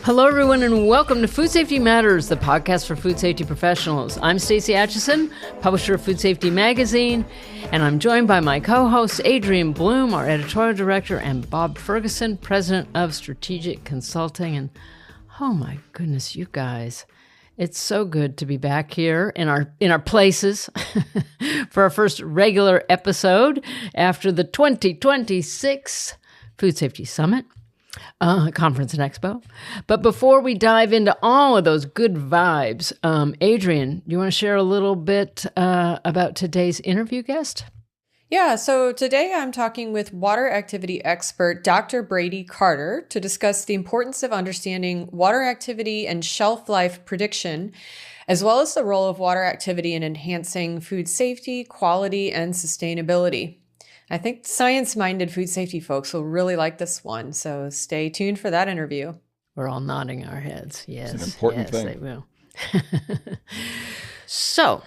Hello, everyone, and welcome to Food Safety Matters, the podcast for food safety professionals. I'm Stacey Atchison, publisher of Food Safety Magazine, and I'm joined by my co-host, Adrian Bloom, our editorial director, and Bob Ferguson, president of Strategic Consulting. And oh my goodness, you guys, it's so good to be back here in our places for our first regular episode after the 2026 Food Safety Summit. Conference and Expo. But before we dive into all of those good vibes, Adrian, you want to share a little bit about today's interview guest? Yeah, so today I'm talking with water activity expert Dr. Brady Carter to discuss the importance of understanding water activity and shelf life prediction, as well as the role of water activity in enhancing food safety, quality, and sustainability. I think science-minded food safety folks will really like this one, so stay tuned for that interview. We're all nodding our heads. Yes, it's an important thing. They will. So,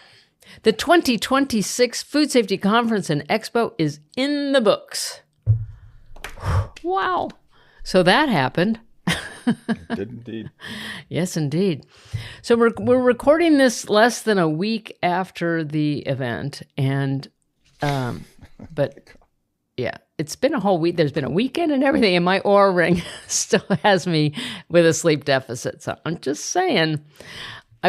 the 2026 Food Safety Conference and Expo is in the books. Wow. So that happened. It did indeed. Yes, indeed. So we're recording this less than a week after the event, and but yeah, it's been a whole week. There's been a weekend and everything, and my Oura ring still has me with a sleep deficit. So I'm just saying,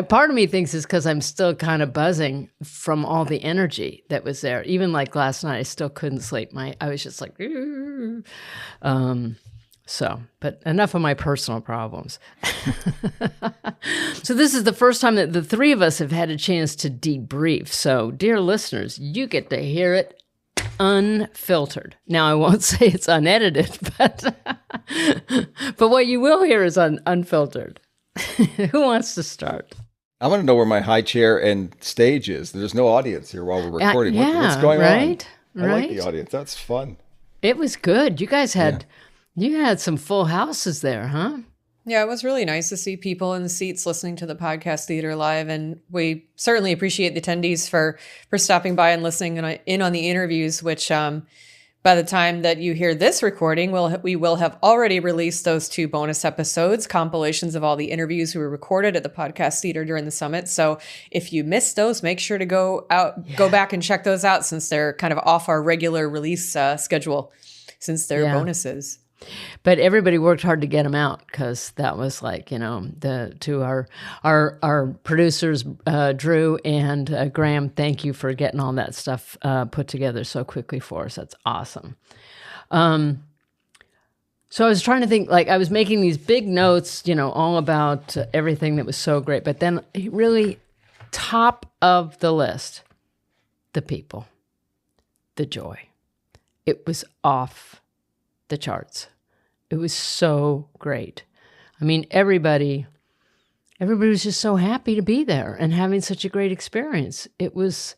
part of me thinks it's because I'm still kind of buzzing from all the energy that was there. Even like last night, I still couldn't sleep. I was just like, but enough of my personal problems. So this is the first time that the three of us have had a chance to debrief. So dear listeners, you get to hear it unfiltered. Now, I won't say it's unedited, but what you will hear is unfiltered. Who wants to start? I want to know where my high chair and stage is. There's no audience here while we're recording. What's going on? I like the audience. That's fun. It was good. You guys had some full houses there, huh? Yeah, it was really nice to see people in the seats listening to the podcast theater live, and we certainly appreciate the attendees for stopping by and listening in on the interviews, which by the time that you hear this recording, we will have already released those 2 bonus episodes, compilations of all the interviews we recorded at the podcast theater during the summit. So if you missed those, make sure to go back and check those out, since they're kind of off our regular release schedule, since they're bonuses. But everybody worked hard to get them out, because that was like, to our producers, Drew and Graham, thank you for getting all that stuff put together so quickly for us. That's awesome. So I was trying to think, like I was making these big notes, all about everything that was so great. But then really top of the list, the people, the joy. It was off the charts. It was so great. I mean, everybody was just so happy to be there and having such a great experience. It was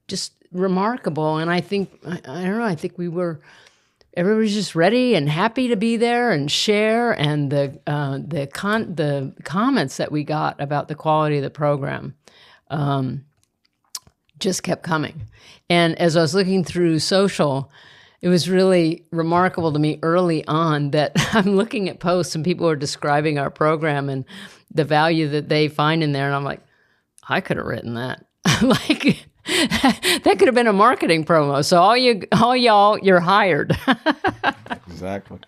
just remarkable. And I think, I don't know, I think everybody's just ready and happy to be there and share. And the comments that we got about the quality of the program just kept coming. And as I was looking through social, it was really remarkable to me early on that I'm looking at posts and people are describing our program and the value that they find in there. And I'm like, I could have written that. Like, that could have been a marketing promo. So all y'all, you're hired. Exactly.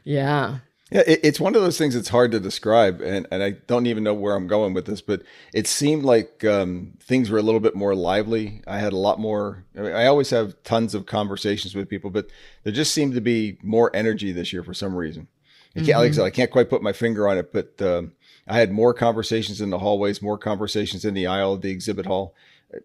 Yeah. Yeah, it's one of those things that's hard to describe, and I don't even know where I'm going with this, but it seemed like things were a little bit more lively. I had a lot more, I always have tons of conversations with people, but there just seemed to be more energy this year for some reason. Like I said, I can't quite put my finger on it, but I had more conversations in the hallways, more conversations in the aisle of the exhibit hall.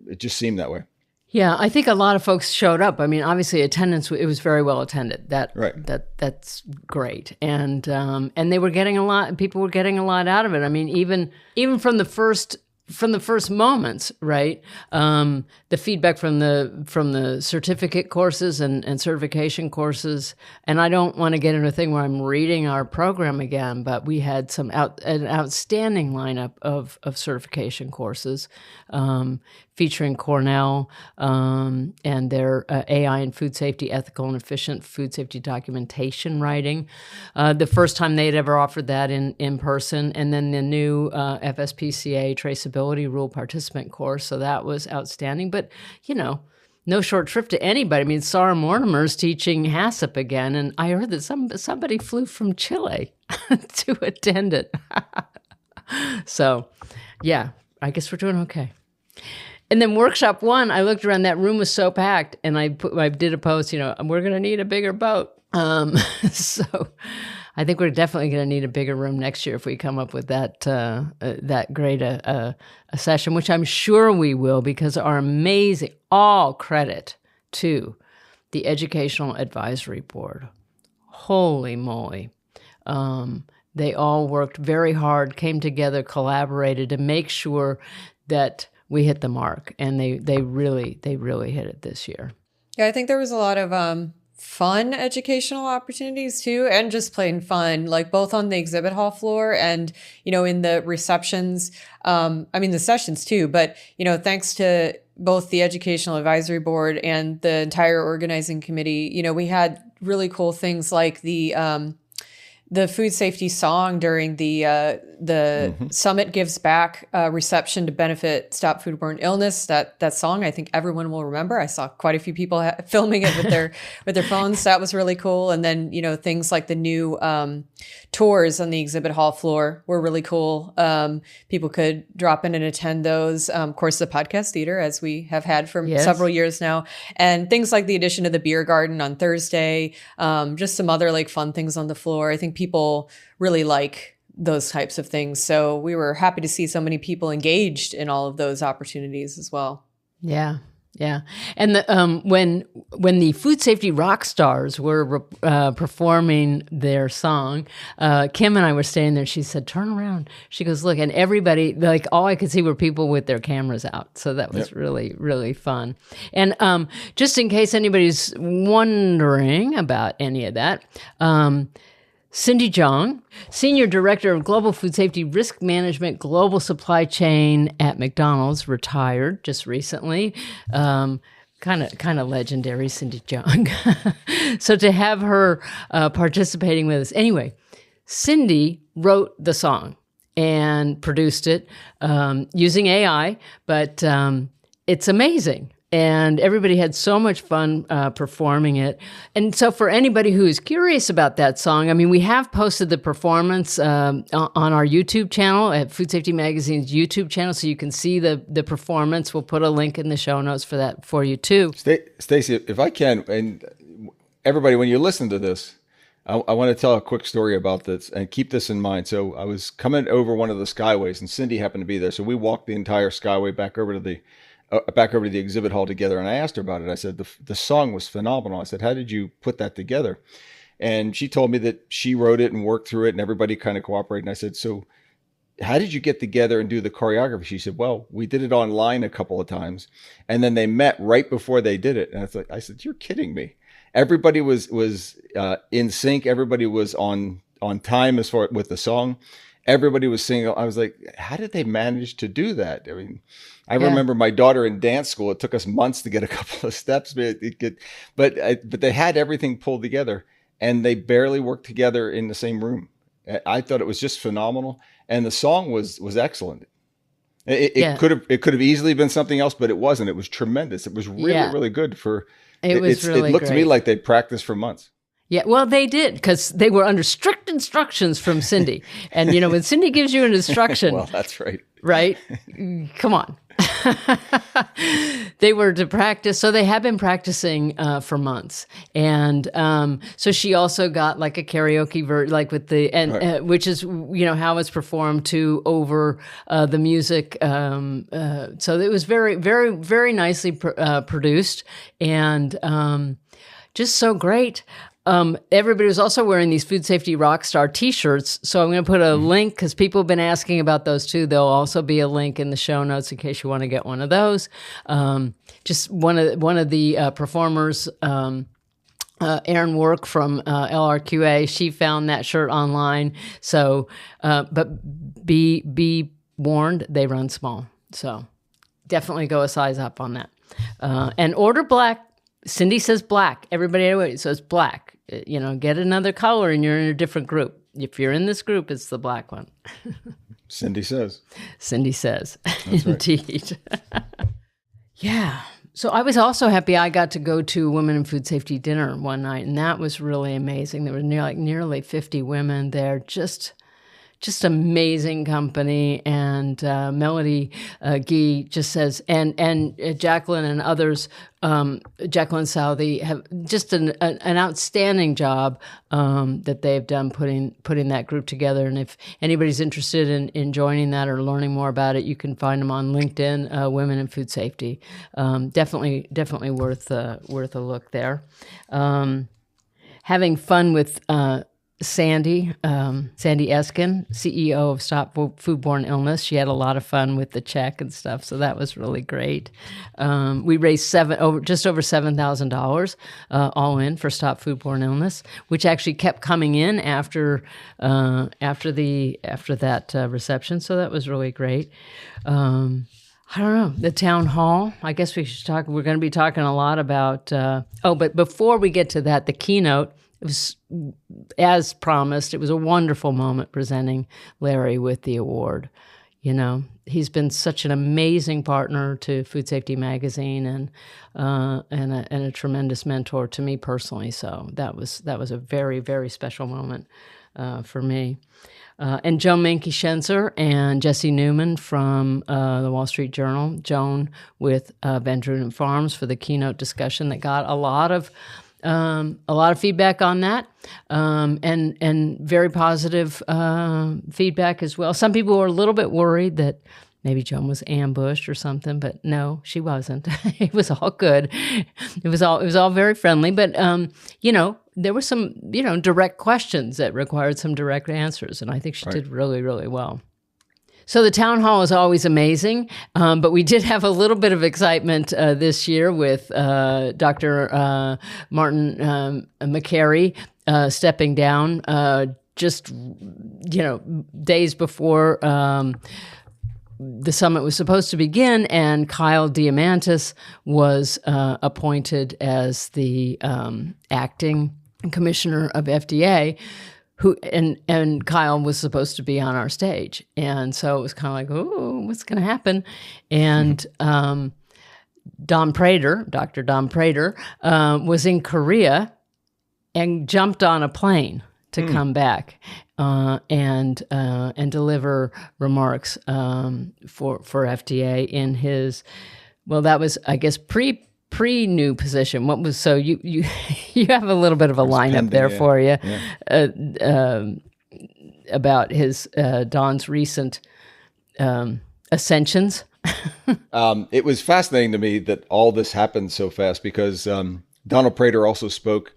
It just seemed that way. Yeah, I think a lot of folks showed up. I mean, obviously attendance, it was very well attended. That's great. And they were getting a lot, people were getting a lot out of it. I mean, even from the first from the first moments, right? The feedback from the certificate courses and certification courses. And I don't want to get into a thing where I'm reading our program again, but we had an outstanding lineup of certification courses featuring Cornell and their AI and food safety, ethical and efficient food safety documentation writing. The first time they'd ever offered that in person, and then the new FSPCA traceability rule participant course. So that was outstanding. But, no short shrift to anybody. I mean, Sarah Mortimer's teaching HACCP again, and I heard that somebody flew from Chile to attend it. So, yeah, I guess we're doing okay. And then workshop 1, I looked around, that room was so packed, and I did a post, we're going to need a bigger boat. So I think we're definitely going to need a bigger room next year if we come up with that great a session, which I'm sure we will, because our amazing, all credit to the Educational Advisory Board. Holy moly. They all worked very hard, came together, collaborated to make sure that we hit the mark, and they really hit it this year. Yeah, I think there was a lot of fun educational opportunities too, and just plain fun, like both on the exhibit hall floor and, in the receptions. The sessions too, but, thanks to both the Educational Advisory Board and the entire organizing committee, we had really cool things like the food safety song during the Summit Gives Back reception to benefit Stop Foodborne Illness. That song, I think everyone will remember. I saw quite a few people filming it with their phones. That was really cool. And then things like the new tours on the exhibit hall floor were really cool. People could drop in and attend those. Of course, the podcast theater, as we have had for several years now, and things like the addition of the beer garden on Thursday. Just some other fun things on the floor. I think people really like those types of things. So we were happy to see so many people engaged in all of those opportunities as well. Yeah. Yeah. And when the food safety rock stars were performing their song, Kim and I were standing there. She said, "Turn around." She goes, "Look," and everybody, all I could see were people with their cameras out. So that was really, really fun. And just in case anybody's wondering about any of that, Cindy Zhang, Senior Director of Global Food Safety Risk Management Global Supply Chain at McDonald's, retired just recently. Kind of legendary, Cindy Zhang. So to have her participating with us. Anyway, Cindy wrote the song and produced it using AI, but it's amazing. And everybody had so much fun performing it. And so for anybody who is curious about that song, we have posted the performance on our YouTube channel, at Food Safety Magazine's YouTube channel, so you can see the performance. We'll put a link in the show notes for that for you too. Stacey, if I can, and everybody, when you listen to this, I want to tell a quick story about this and keep this in mind. So I was coming over one of the skyways, and Cindy happened to be there. So we walked the entire skyway back over to the exhibit hall together, and I asked her about it. I said, the song was phenomenal. I said, "How did you put that together?" And she told me that she wrote it and worked through it, and everybody kind of cooperated. And I said, "So how did you get together and do the choreography?" She said, "Well, we did it online a couple of times, and then they met right before they did it." And I said, "You're kidding me." Everybody was in sync. Everybody was on time as far with the song. Everybody was singing. I was like, how did they manage to do that? I remember my daughter in dance school. It took us months to get a couple of steps, but they had everything pulled together, and they barely worked together in the same room. I thought it was just phenomenal, and the song was excellent. It could have easily been something else, but it wasn't. It was tremendous. It was really good for. It looked to me like they practiced for months. Yeah, well, they did, because they were under strict instructions from Cindy. And, when Cindy gives you an instruction. Well, that's right. Right? Come on. They were to practice. So they have been practicing for months. And so she also got a karaoke with the, which is, how it's performed to over the music. So it was very, very, very nicely produced, and just so great. Everybody was also wearing these Food Safety Rockstar T-shirts. So I'm going to put a link because people have been asking about those too. There'll also be a link in the show notes in case you want to get one of those. Just one of the performers, Erin Work from LRQA, she found that shirt online. So, but be warned, they run small. So definitely go a size up on that. And order black. Cindy says black. Everybody says black. Get another color and you're in a different group. If you're in this group, it's the black one. Cindy says. Cindy says. That's Indeed. Yeah. So I was also happy I got to go to a Women in Food Safety dinner one night, and that was really amazing. There were nearly 50 women there, just amazing company. And Melody Gee just says, and Jacqueline and others, Jacqueline Southey, have just an outstanding job that they've done putting that group together. And if anybody's interested in joining that or learning more about it, you can find them on LinkedIn, Women in Food Safety. Definitely worth a look there. Having fun with Sandy Eskin, CEO of Stop Foodborne Illness. She had a lot of fun with the check and stuff, so that was really great. We raised just over $7,000 all in for Stop Foodborne Illness, which actually kept coming in after that reception. So that was really great. I don't know, the town hall. I guess we should talk. We're going to be talking a lot about. But before we get to that, the keynote. It was, as promised, it was a wonderful moment presenting Larry with the award. He's been such an amazing partner to Food Safety Magazine and a tremendous mentor to me personally. So that was a very, very special moment for me. And Joan Menke-Schenzer and Jesse Newman from the Wall Street Journal, Joan with Van Drunen Farms for the keynote discussion that got a lot of feedback on that, and very positive feedback as well. Some people were a little bit worried that maybe Joan was ambushed or something, but no, she wasn't. It was all good. It was all very friendly, but there were some direct questions that required some direct answers, and I think she did really, really well. So the town hall is always amazing, but we did have a little bit of excitement this year with Dr. Martin McCary stepping down just days before the summit was supposed to begin, and Kyle Diamantis was appointed as the acting commissioner of FDA. And Kyle was supposed to be on our stage. And so it was kind of like, oh, what's going to happen? And Dr. Don Prater, was in Korea and jumped on a plane to come back and deliver remarks for FDA in his, well, that was, I guess, pre-new position. What was, so you have a little bit of a lineup there for you about his Don's recent ascensions. It was fascinating to me that all this happened so fast because Donald Prater also spoke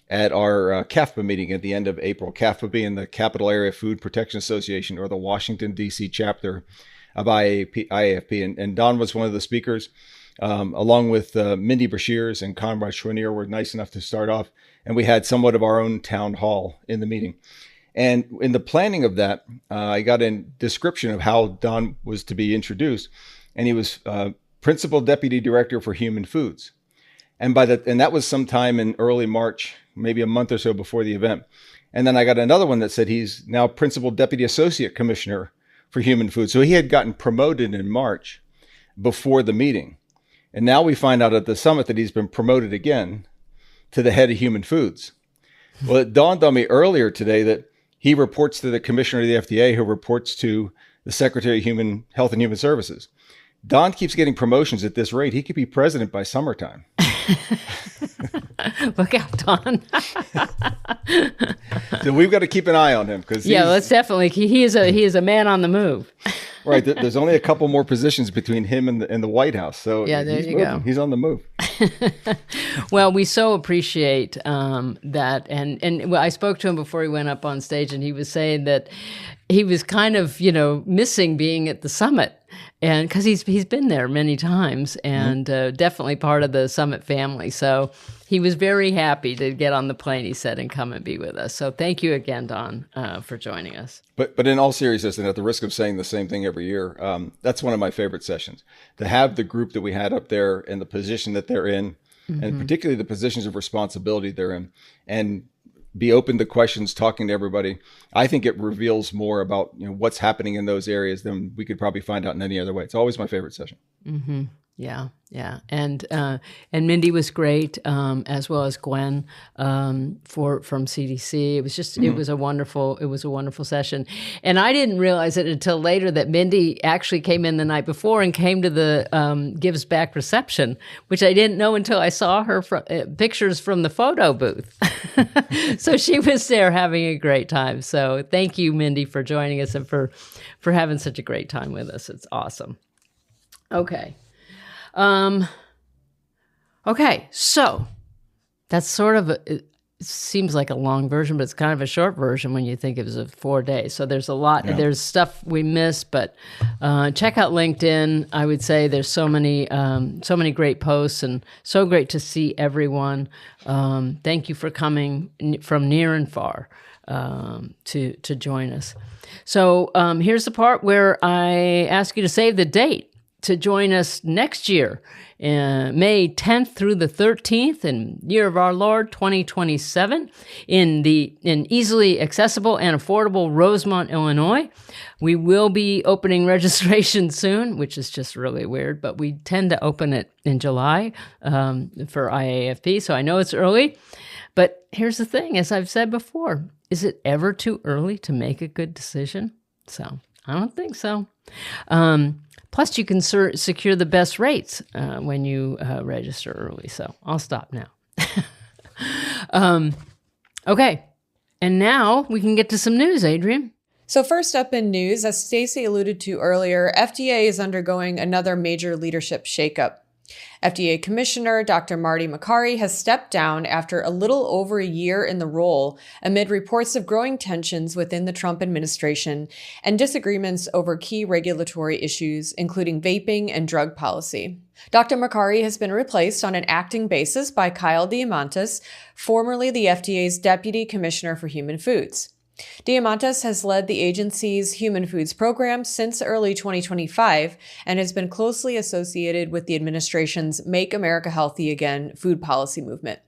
at our CAFPA meeting at the end of April. CAFPA being the Capital Area Food Protection Association, or the Washington, D.C. chapter of IAFP. And Don was one of the speakers. Along with Mindy Brashears and Conrad Schwinier were nice enough to start off. And we had somewhat of our own town hall in the meeting. And in the planning of that, I got a description of how Don was to be introduced. And he was Principal Deputy Director for Human Foods. And that was sometime in early March, maybe a month or so before the event. And then I got another one that said he's now Principal Deputy Associate Commissioner for Human Foods. So he had gotten promoted in March before the meeting. And now we find out at the summit that he's been promoted again to the head of Human Foods. Well, it dawned on me earlier today that he reports to the commissioner of the FDA, who reports to the Secretary of Human Health and Human Services. Don keeps getting promotions at this rate. He could be president by summertime. Look out, Don. So we've got to keep an eye on him, because let's definitely. He is a man on the move. Right. There's only a couple more positions between him and the White House. So yeah, there he's you moving. go. He's on the move. Well, we so appreciate that. And well, I spoke to him before he went up on stage, and he was saying that he was kind of, missing being at the summit. And because he's been there many times and definitely part of the summit family. So he was very happy to get on the plane, he said, and come and be with us. So thank you again, Don, for joining us. But in all seriousness, and at the risk of saying the same thing every year, that's one of my favorite sessions. To have the group that we had up there and the position that they're in, and particularly the positions of responsibility they're in, and be open to questions, talking to everybody. I think it reveals more about what's happening in those areas than we could probably find out in any other way. It's always my favorite session. Mm-hmm. Yeah. And Mindy was great, as well as Gwen from CDC. It was just it was a wonderful session. And I didn't realize it until later that Mindy actually came in the night before and came to the Gives Back reception, which I didn't know until I saw her pictures from the photo booth. So she was there having a great time. So thank you, Mindy, for joining us and for having such a great time with us. It's awesome. Okay. Okay, so that's sort of it seems like a long version, but it's kind of a short version when you think it was a 4 days. So there's a lot, there's stuff we missed, but check out LinkedIn. I would say there's so many great posts and so great to see everyone. Thank you for coming from near and far to join us. So here's the part where I ask you to save the date to join us next year, May 10th through the 13th in year of our Lord 2027 in easily accessible and affordable Rosemont, Illinois. We will be opening registration soon, which is just really weird, but we tend to open it in July for IAFP, so I know it's early. But here's the thing, as I've said before, is it ever too early to make a good decision? So I don't think so. Plus, you can secure the best rates when you register early. So I'll stop now. Okay. And now we can get to some news, Adrian. So first up in news, as Stacey alluded to earlier, FDA is undergoing another major leadership shakeup. FDA Commissioner Dr. Marty Makary has stepped down after a little over a year in the role amid reports of growing tensions within the Trump administration and disagreements over key regulatory issues, including vaping and drug policy. Dr. Makary has been replaced on an acting basis by Kyle Diamantis, formerly the FDA's Deputy Commissioner for Human Foods. Diamantis has led the agency's Human Foods program since early 2025 and has been closely associated with the administration's Make America Healthy Again food policy movement.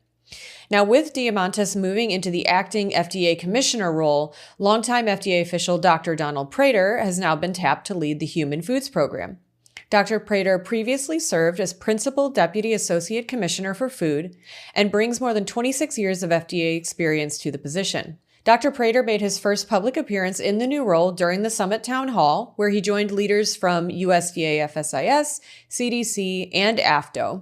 Now, with Diamantis moving into the acting FDA commissioner role, longtime FDA official Dr. Donald Prater has now been tapped to lead the Human Foods program. Dr. Prater previously served as Principal Deputy Associate Commissioner for Food and brings more than 26 years of FDA experience to the position. Dr. Prater made his first public appearance in the new role during the Summit Town Hall, where he joined leaders from USDA FSIS, CDC, and AFDO.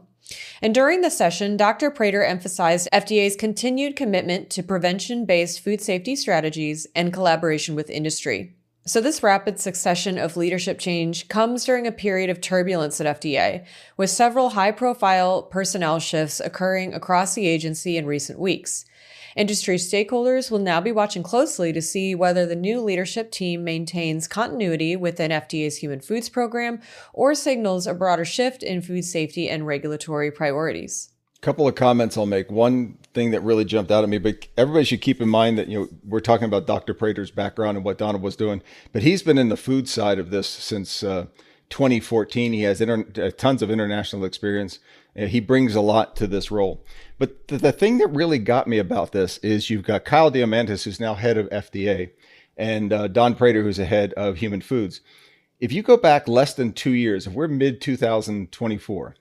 And during the session, Dr. Prater emphasized FDA's continued commitment to prevention-based food safety strategies and collaboration with industry. So this rapid succession of leadership change comes during a period of turbulence at FDA, with several high-profile personnel shifts occurring across the agency in recent weeks. Industry stakeholders will now be watching closely to see whether the new leadership team maintains continuity within FDA's Human Foods program or signals a broader shift in food safety and regulatory priorities. Couple of comments I'll make. One thing that really jumped out at me, but everybody should keep in mind that we're talking about Dr. Prater's background and what Donald was doing, but he's been in the food side of this since 2014. He has tons of international experience. He brings a lot to this role. But the thing that really got me about this is you've got Kyle Diamantis, who's now head of FDA, and Don Prater, who's the head of Human Foods. If you go back less than 2 years, if we're mid-2024,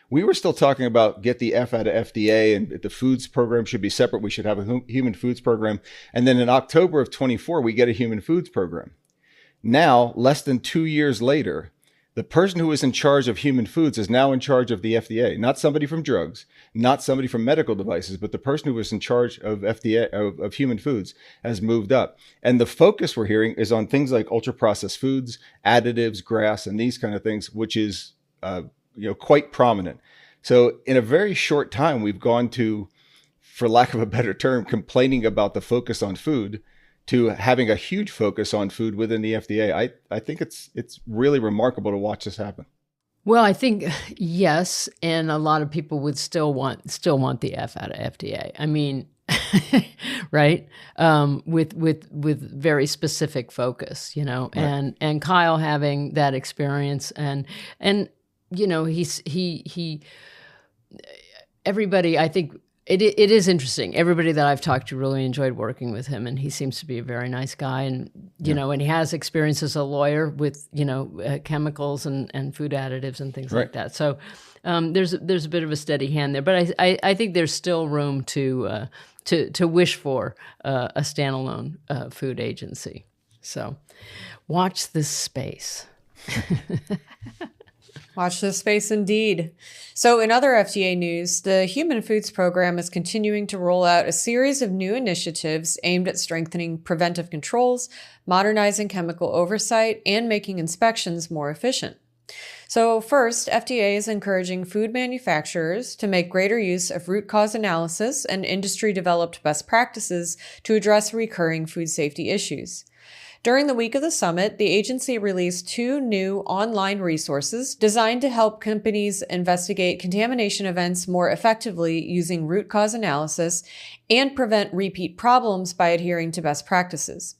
we were still talking about get the F out of FDA and the foods program should be separate. We should have a human foods program. And then in October of 24, we get a human foods program. Now, less than 2 years later, The person who is in charge of human foods is now in charge of the FDA, not somebody from drugs, not somebody from medical devices, but the person who was in charge of FDA, of human foods, has moved up. And the focus we're hearing is on things like ultra processed foods, additives, grass, and these kind of things, which is quite prominent. So in a very short time, we've gone to, for lack of a better term, complaining about the focus on food to having a huge focus on food within the FDA. I think it's really remarkable to watch this happen. Well, I think yes, and a lot of people would still want the F out of FDA. I mean, right? With very specific focus, right. and Kyle having that experience and he everybody, I think. It is interesting. Everybody that I've talked to really enjoyed working with him, and he seems to be a very nice guy. And and he has experience as a lawyer with chemicals and food additives and things like that. So there's a bit of a steady hand there. But I think there's still room to wish for a standalone food agency. So watch this space. Watch this space indeed. So in other FDA news, the Human Foods Program is continuing to roll out a series of new initiatives aimed at strengthening preventive controls, modernizing chemical oversight, and making inspections more efficient. So first, FDA is encouraging food manufacturers to make greater use of root cause analysis and industry-developed best practices to address recurring food safety issues. During the week of the summit, the agency released 2 new online resources designed to help companies investigate contamination events more effectively using root cause analysis and prevent repeat problems by adhering to best practices.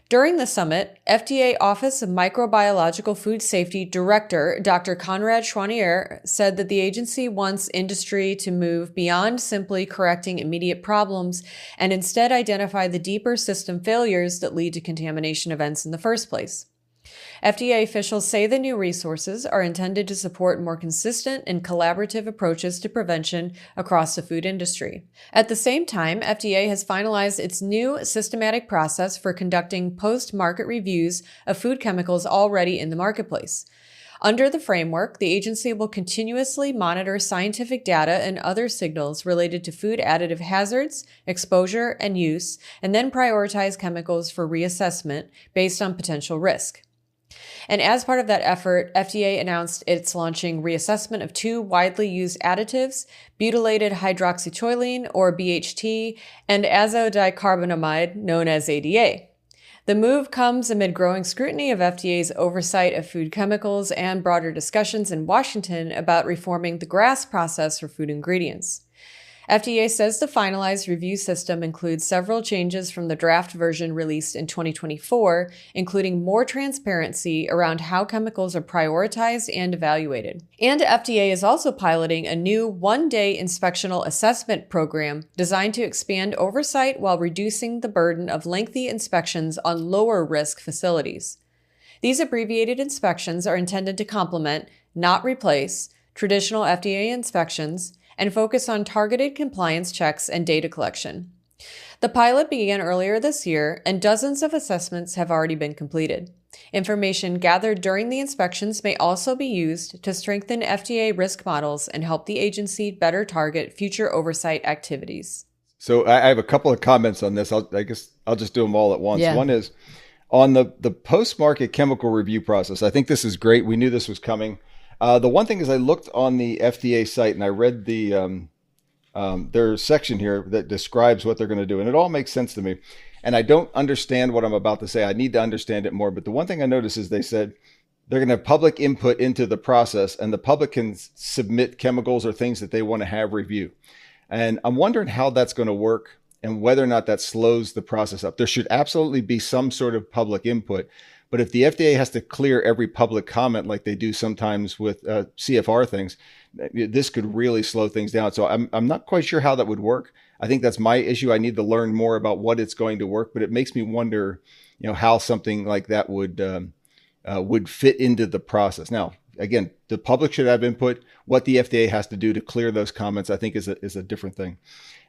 During the summit, FDA Office of Microbiological Food Safety Director Dr. Conrad Chouanier said that the agency wants industry to move beyond simply correcting immediate problems and instead identify the deeper system failures that lead to contamination events in the first place. FDA officials say the new resources are intended to support more consistent and collaborative approaches to prevention across the food industry. At the same time, FDA has finalized its new systematic process for conducting post-market reviews of food chemicals already in the marketplace. Under the framework, the agency will continuously monitor scientific data and other signals related to food additive hazards, exposure, and use, and then prioritize chemicals for reassessment based on potential risk. And as part of that effort, FDA announced it's launching reassessment of 2 widely used additives, butylated hydroxytoluene, or BHT, and azodicarbonamide, known as ADA. The move comes amid growing scrutiny of FDA's oversight of food chemicals and broader discussions in Washington about reforming the GRAS process for food ingredients. FDA says the finalized review system includes several changes from the draft version released in 2024, including more transparency around how chemicals are prioritized and evaluated. And FDA is also piloting a new 1-day inspectional assessment program designed to expand oversight while reducing the burden of lengthy inspections on lower-risk facilities. These abbreviated inspections are intended to complement, not replace, traditional FDA inspections and focus on targeted compliance checks and data collection. The pilot began earlier this year, and dozens of assessments have already been completed. Information gathered during the inspections may also be used to strengthen FDA risk models and help the agency better target future oversight activities. So I have a couple of comments on this. I guess I'll just do them all at once. Yeah. One is on the post-market chemical review process. I think this is great. We knew this was coming. The one thing is I looked on the FDA site and I read their section here that describes what they're going to do. And it all makes sense to me. And I don't understand what I'm about to say. I need to understand it more. But the one thing I noticed is they said they're going to have public input into the process and the public can submit chemicals or things that they want to have review. And I'm wondering how that's going to work and whether or not that slows the process up. There should absolutely be some sort of public input. But if the FDA has to clear every public comment like they do sometimes with CFR things, this could really slow things down. So I'm not quite sure how that would work. I think that's my issue. I need to learn more about what it's going to work, but it makes me wonder, how something like that would fit into the process. Now, again, the public should have input. What the FDA has to do to clear those comments, I think, is a different thing.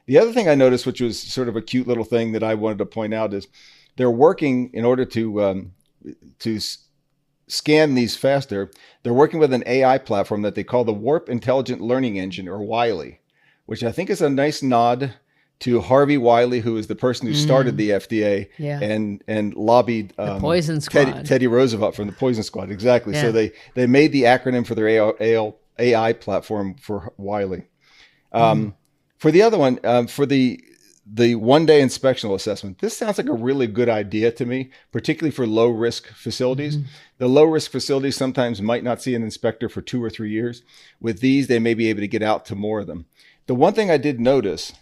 The other thing I noticed, which was sort of a cute little thing that I wanted to point out, is they're working in order to scan these faster, they're working with an AI platform that they call the Warp Intelligent Learning Engine, or Wiley, which I think is a nice nod to Harvey Wiley, who is the person who started the FDA and lobbied the Poison Squad. Teddy Roosevelt from the Poison Squad. Exactly. Yeah. So they made the acronym for their AI platform for Wiley. For the other one, for the one-day inspectional assessment, this sounds like a really good idea to me, particularly for low-risk facilities. The low-risk facilities sometimes might not see an inspector for 2 or 3 years. With these, they may be able to get out to more of them. The one thing I did notice,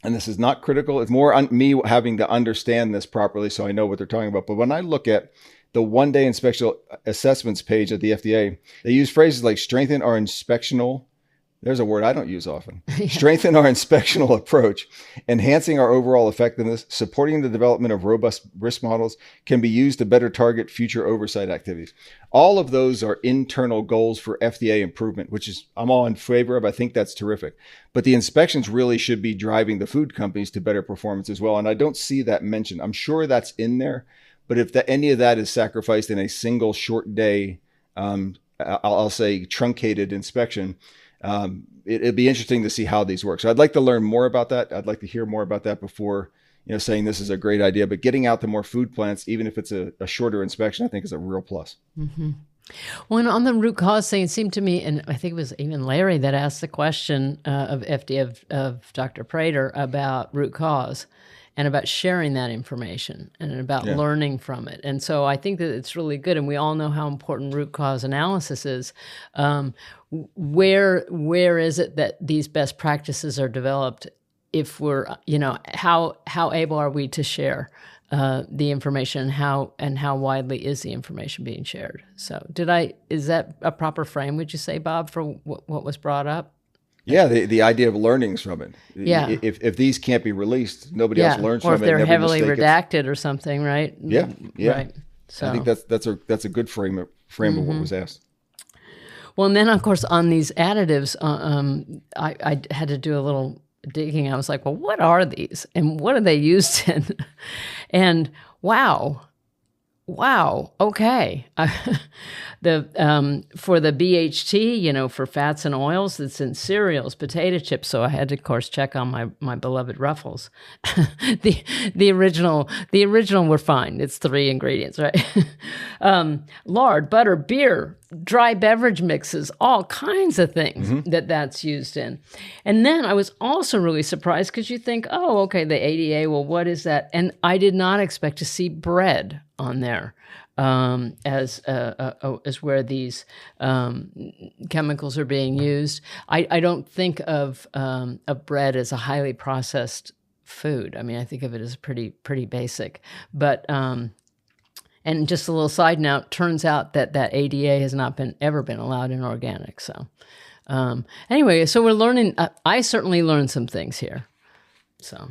and this is not critical, it's more me having to understand this properly so I know what they're talking about. But when I look at the one-day inspectional assessments page at the FDA, they use phrases like strengthen our inspectional, there's a word I don't use often, strengthen our inspectional approach, enhancing our overall effectiveness, supporting the development of robust risk models, can be used to better target future oversight activities. All of those are internal goals for FDA improvement, which is I'm all in favor of. I think that's terrific. But the inspections really should be driving the food companies to better performance as well. And I don't see that mentioned. I'm sure that's in there, but if any of that is sacrificed in a single short day, I'll say truncated inspection, it'd be interesting to see how these work. So I'd like to learn more about that. I'd like to hear more about that before, saying this is a great idea. But getting out to more food plants, even if it's a shorter inspection, I think is a real plus. Mm-hmm. Well, and on the root cause thing, it seemed to me, and I think it was even Larry that asked the question of FDA of Dr. Prater about root cause and about sharing that information and about learning from it. And so I think that it's really good, and we all know how important root cause analysis is. Where is it that these best practices are developed? If we're, how able are we to share the information, and how widely is the information being shared? So is that a proper frame, would you say, Bob, for what was brought up? Yeah, the idea of learnings from it. Yeah. If these can't be released, nobody else learns from it. Or if they're heavily redacted or something, right? Yeah. Right. So I think that's a good frame of what was asked. Well, and then of course on these additives, I had to do a little digging. I was like, well, what are these and what are they used in? And wow, okay. For the BHT, for fats and oils, it's in cereals, potato chips. So I had to, of course, check on my beloved Ruffles. the original were fine. It's 3 ingredients, right? Lard, butter, beer, dry beverage mixes, all kinds of things that's used in. And then I was also really surprised because you think, oh, okay, the ADA, well, what is that? And I did not expect to see bread on there. As where these chemicals are being used. I don't think of bread as a highly processed food. I mean, I think of it as pretty basic. But and just a little side note, turns out that ADA has not ever been allowed in organic. So anyway, so we're learning. I certainly learned some things here. So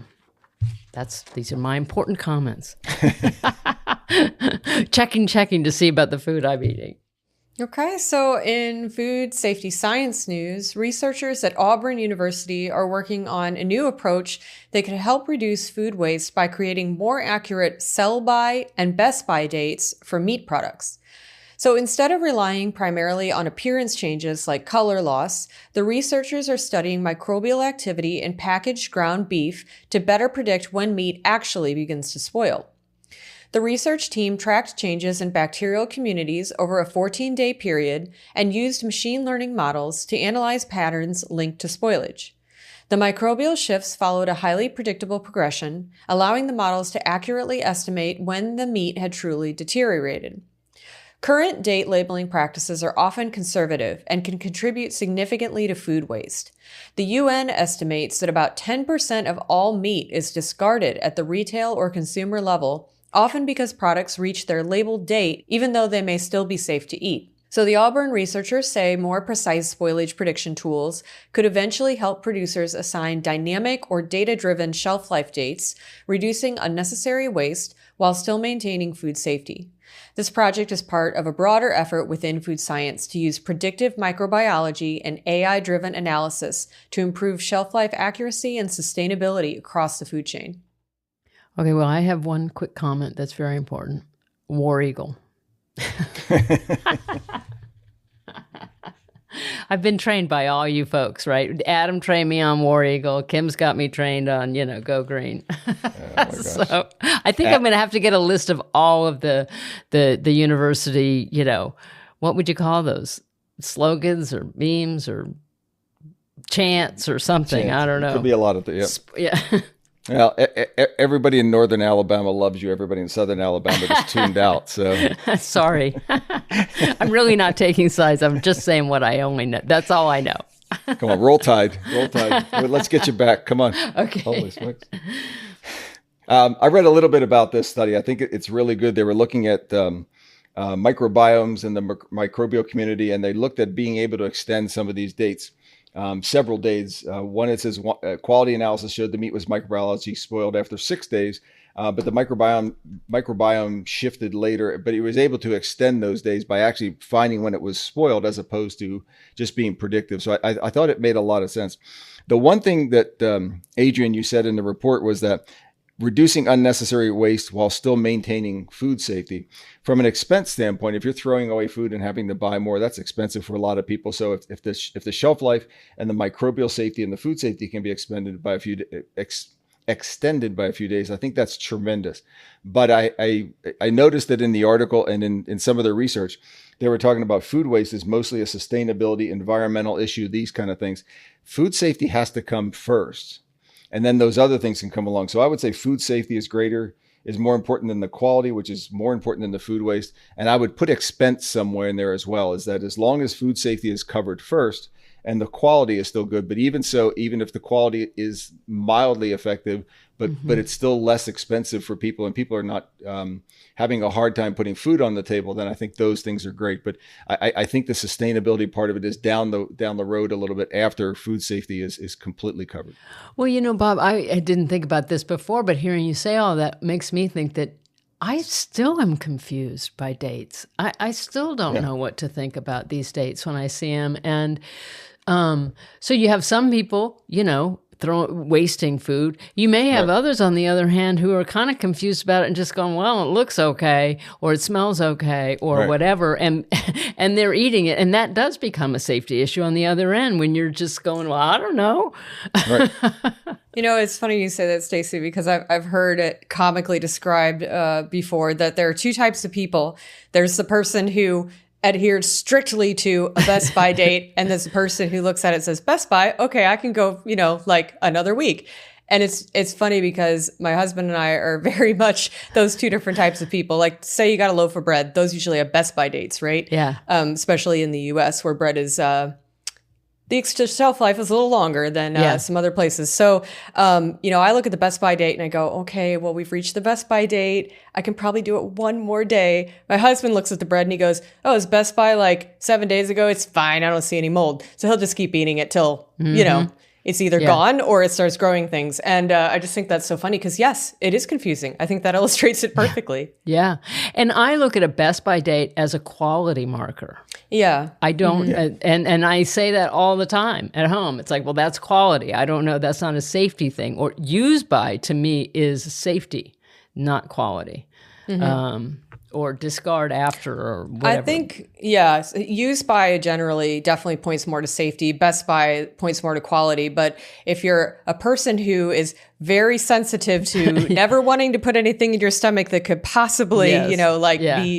these are my important comments. checking to see about the food I'm eating. Okay, so in food safety science news, researchers at Auburn University are working on a new approach that could help reduce food waste by creating more accurate sell-by and best-by dates for meat products. So instead of relying primarily on appearance changes like color loss, the researchers are studying microbial activity in packaged ground beef to better predict when meat actually begins to spoil. The research team tracked changes in bacterial communities over a 14-day period and used machine learning models to analyze patterns linked to spoilage. The microbial shifts followed a highly predictable progression, allowing the models to accurately estimate when the meat had truly deteriorated. Current date labeling practices are often conservative and can contribute significantly to food waste. The UN estimates that about 10% of all meat is discarded at the retail or consumer level, often because products reach their labeled date even though they may still be safe to eat. So the Auburn researchers say more precise spoilage prediction tools could eventually help producers assign dynamic or data-driven shelf life dates, reducing unnecessary waste while still maintaining food safety. This project is part of a broader effort within food science to use predictive microbiology and AI-driven analysis to improve shelf life accuracy and sustainability across the food chain. Okay, well, I have one quick comment that's very important. War Eagle. I've been trained by all you folks, right? Adam trained me on War Eagle. Kim's got me trained on, Go Green. So I think I'm going to have to get a list of all of the university, what would you call those? Slogans or memes or chants or something. I don't know. Could be a lot of things. Yeah. Well, everybody in northern Alabama loves you. Everybody in southern Alabama is tuned out. So sorry, I'm really not taking sides. I'm just saying what I only know. That's all I know. Come on, roll tide, roll tide. Let's get you back. Come on. Okay. Holy smokes. I read a little bit about this study. I think it's really good. They were looking at microbiomes in the microbial community, and they looked at being able to extend some of these dates. Several days. One, it says quality analysis showed the meat was microbiology spoiled after 6 days, but the microbiome shifted later. But it was able to extend those days by actually finding when it was spoiled, as opposed to just being predictive. So I thought it made a lot of sense. The one thing that Adrian, you said in the report was that reducing unnecessary waste while still maintaining food safety. From an expense standpoint, if you're throwing away food and having to buy more, that's expensive for a lot of people. So if the shelf life and the microbial safety and the food safety can be extended by a few days, I think that's tremendous. But I noticed that in the article and in some of the research, they were talking about food waste is mostly a sustainability, environmental issue, these kind of things. Food safety has to come first. And then those other things can come along. So I would say food safety is more important than the quality, which is more important than the food waste. And I would put expense somewhere in there as well, is that as long as food safety is covered first and the quality is still good, but even so, even if the quality is mildly effective, but it's still less expensive for people and people are not having a hard time putting food on the table, then I think those things are great. But I think the sustainability part of it is down the road a little bit after food safety is completely covered. Well, Bob, I didn't think about this before, but hearing you say all that makes me think that I still am confused by dates. I still don't know what to think about these dates when I see them. And so you have some people, wasting food. You may have others, on the other hand, who are kind of confused about it and just going, well, it looks okay, or it smells okay, or whatever, and they're eating it. And that does become a safety issue on the other end when you're just going, well, I don't know. Right. It's funny you say that, Stacey, because I've heard it comically described before that there are two types of people. There's the person who adhered strictly to a Best By date, and there's a person who looks at it and says, Best By, okay, I can go, like another week. And it's funny because my husband and I are very much those two different types of people. Like, say you got a loaf of bread, those usually have Best By dates, right? Yeah. Especially in the US, where bread is the shelf life is a little longer than some other places. So, I look at the Best By date and I go, okay, well, we've reached the Best By date. I can probably do it one more day. My husband looks at the bread and he goes, oh, it's Best By like 7 days ago. It's fine. I don't see any mold. So he'll just keep eating it till, it's either gone or it starts growing things. And I just think that's so funny because, yes, it is confusing. I think that illustrates it perfectly. Yeah. And I look at a Best By date as a quality marker. Yeah. I don't, and I say that all the time at home. It's like, well, that's quality. I don't know. That's not a safety thing. Or use by, to me, is safety, not quality. Or discard after or whatever. I think, use by generally definitely points more to safety. Best By points more to quality. But if you're a person who is very sensitive to never wanting to put anything in your stomach that could possibly,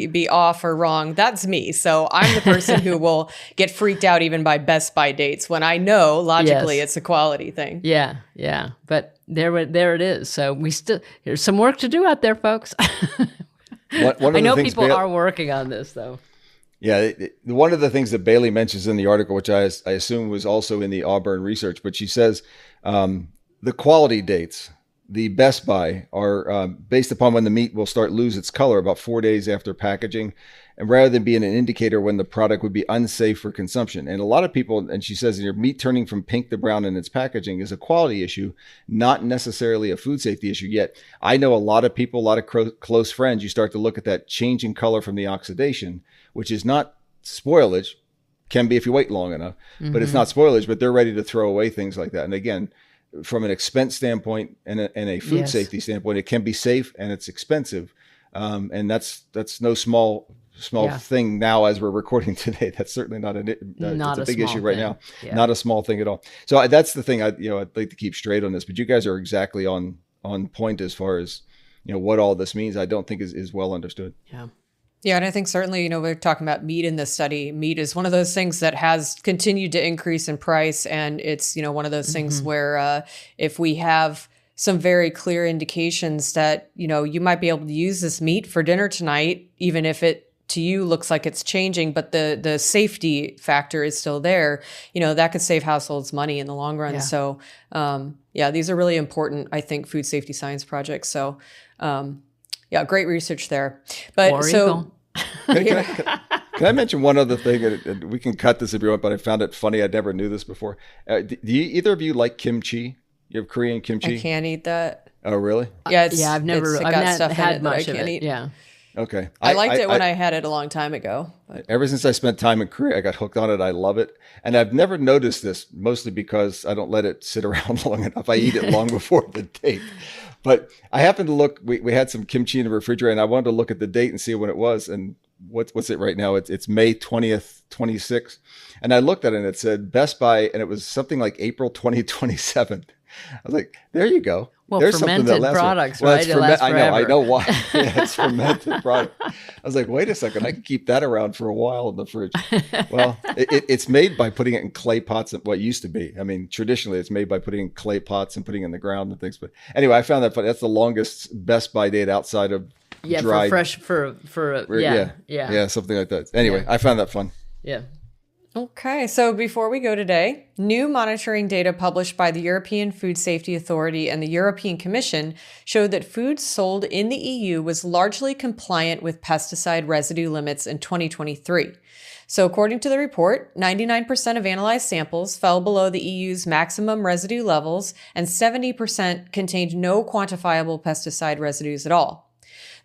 be off or wrong, that's me. So I'm the person who will get freaked out even by Best By dates when I know logically it's a quality thing. Yeah, yeah. But there it is. So there's some work to do out there, folks. I know people are working on this, though. Yeah, one of the things that Bailey mentions in the article, which I assume was also in the Auburn research, but she says the quality dates, the Best By, are based upon when the meat will start lose its color about 4 days after packaging, and rather than being an indicator when the product would be unsafe for consumption. And a lot of people, and she says, your meat turning from pink to brown in its packaging is a quality issue, not necessarily a food safety issue. Yet I know a lot of people, a lot of close friends, you start to look at that change in color from the oxidation, which is not spoilage, can be if you wait long enough, but it's not spoilage, but they're ready to throw away things like that. And again, from an expense standpoint and a food safety standpoint, it can be safe and it's expensive. And that's no small Yeah. thing now as we're recording today. That's certainly not Not it's a a big small issue right thing. now. Yeah. Not a small thing at all. So that's the thing I'd like to keep straight on this, but you guys are exactly on point as far as, what all this means. I don't think is well understood. Yeah. Yeah, and I think certainly, we're talking about meat in this study. Meat is one of those things that has continued to increase in price. And it's, one of those things where if we have some very clear indications that, you might be able to use this meat for dinner tonight, even if it to you looks like it's changing, but the safety factor is still there, that could save households money in the long run. Yeah. So, these are really important, I think, food safety science projects. So, great research there. But War so, Eagle. Can I mention one other thing? And we can cut this if you want, but I found it funny. I never knew this before. Do either of you like kimchi? You have Korean kimchi? I can't eat that. Oh, really? Yeah, I've got not stuff in had it that I much of can't it. eat. Yeah. Okay. I liked it when I had it a long time ago. But. Ever since I spent time in Korea, I got hooked on it. I love it. And I've never noticed this, mostly because I don't let it sit around long enough. I eat it long before the date. But I happened to look, we had some kimchi in the refrigerator, and I wanted to look at the date and see when it was. And what's it right now? It's May 20th, 26. And I looked at it and it said Best Buy, and it was something like April 2027. I was like, there you go. Well, There's something that fermented lasts products, well, right? It lasts I forever. know why. Yeah, it's fermented product. I was like, wait a second, I can keep that around for a while in the fridge. Well, it's made by putting it in clay pots, what used to be. I mean, traditionally, it's made by putting in clay pots and putting it in the ground and things. But anyway, I found that funny. That's the longest Best Buy date outside of dried. For fresh, yeah, something like that. Anyway, I found that fun. Yeah. Okay, so before we go today, new monitoring data published by the European Food Safety Authority and the European Commission showed that food sold in the EU was largely compliant with pesticide residue limits in 2023. So according to the report, 99% of analyzed samples fell below the EU's maximum residue levels, and 70% contained no quantifiable pesticide residues at all.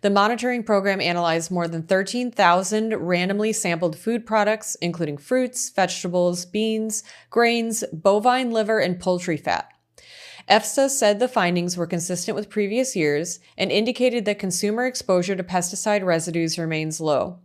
The monitoring program analyzed more than 13,000 randomly sampled food products, including fruits, vegetables, beans, grains, bovine liver, and poultry fat. EFSA said the findings were consistent with previous years and indicated that consumer exposure to pesticide residues remains low.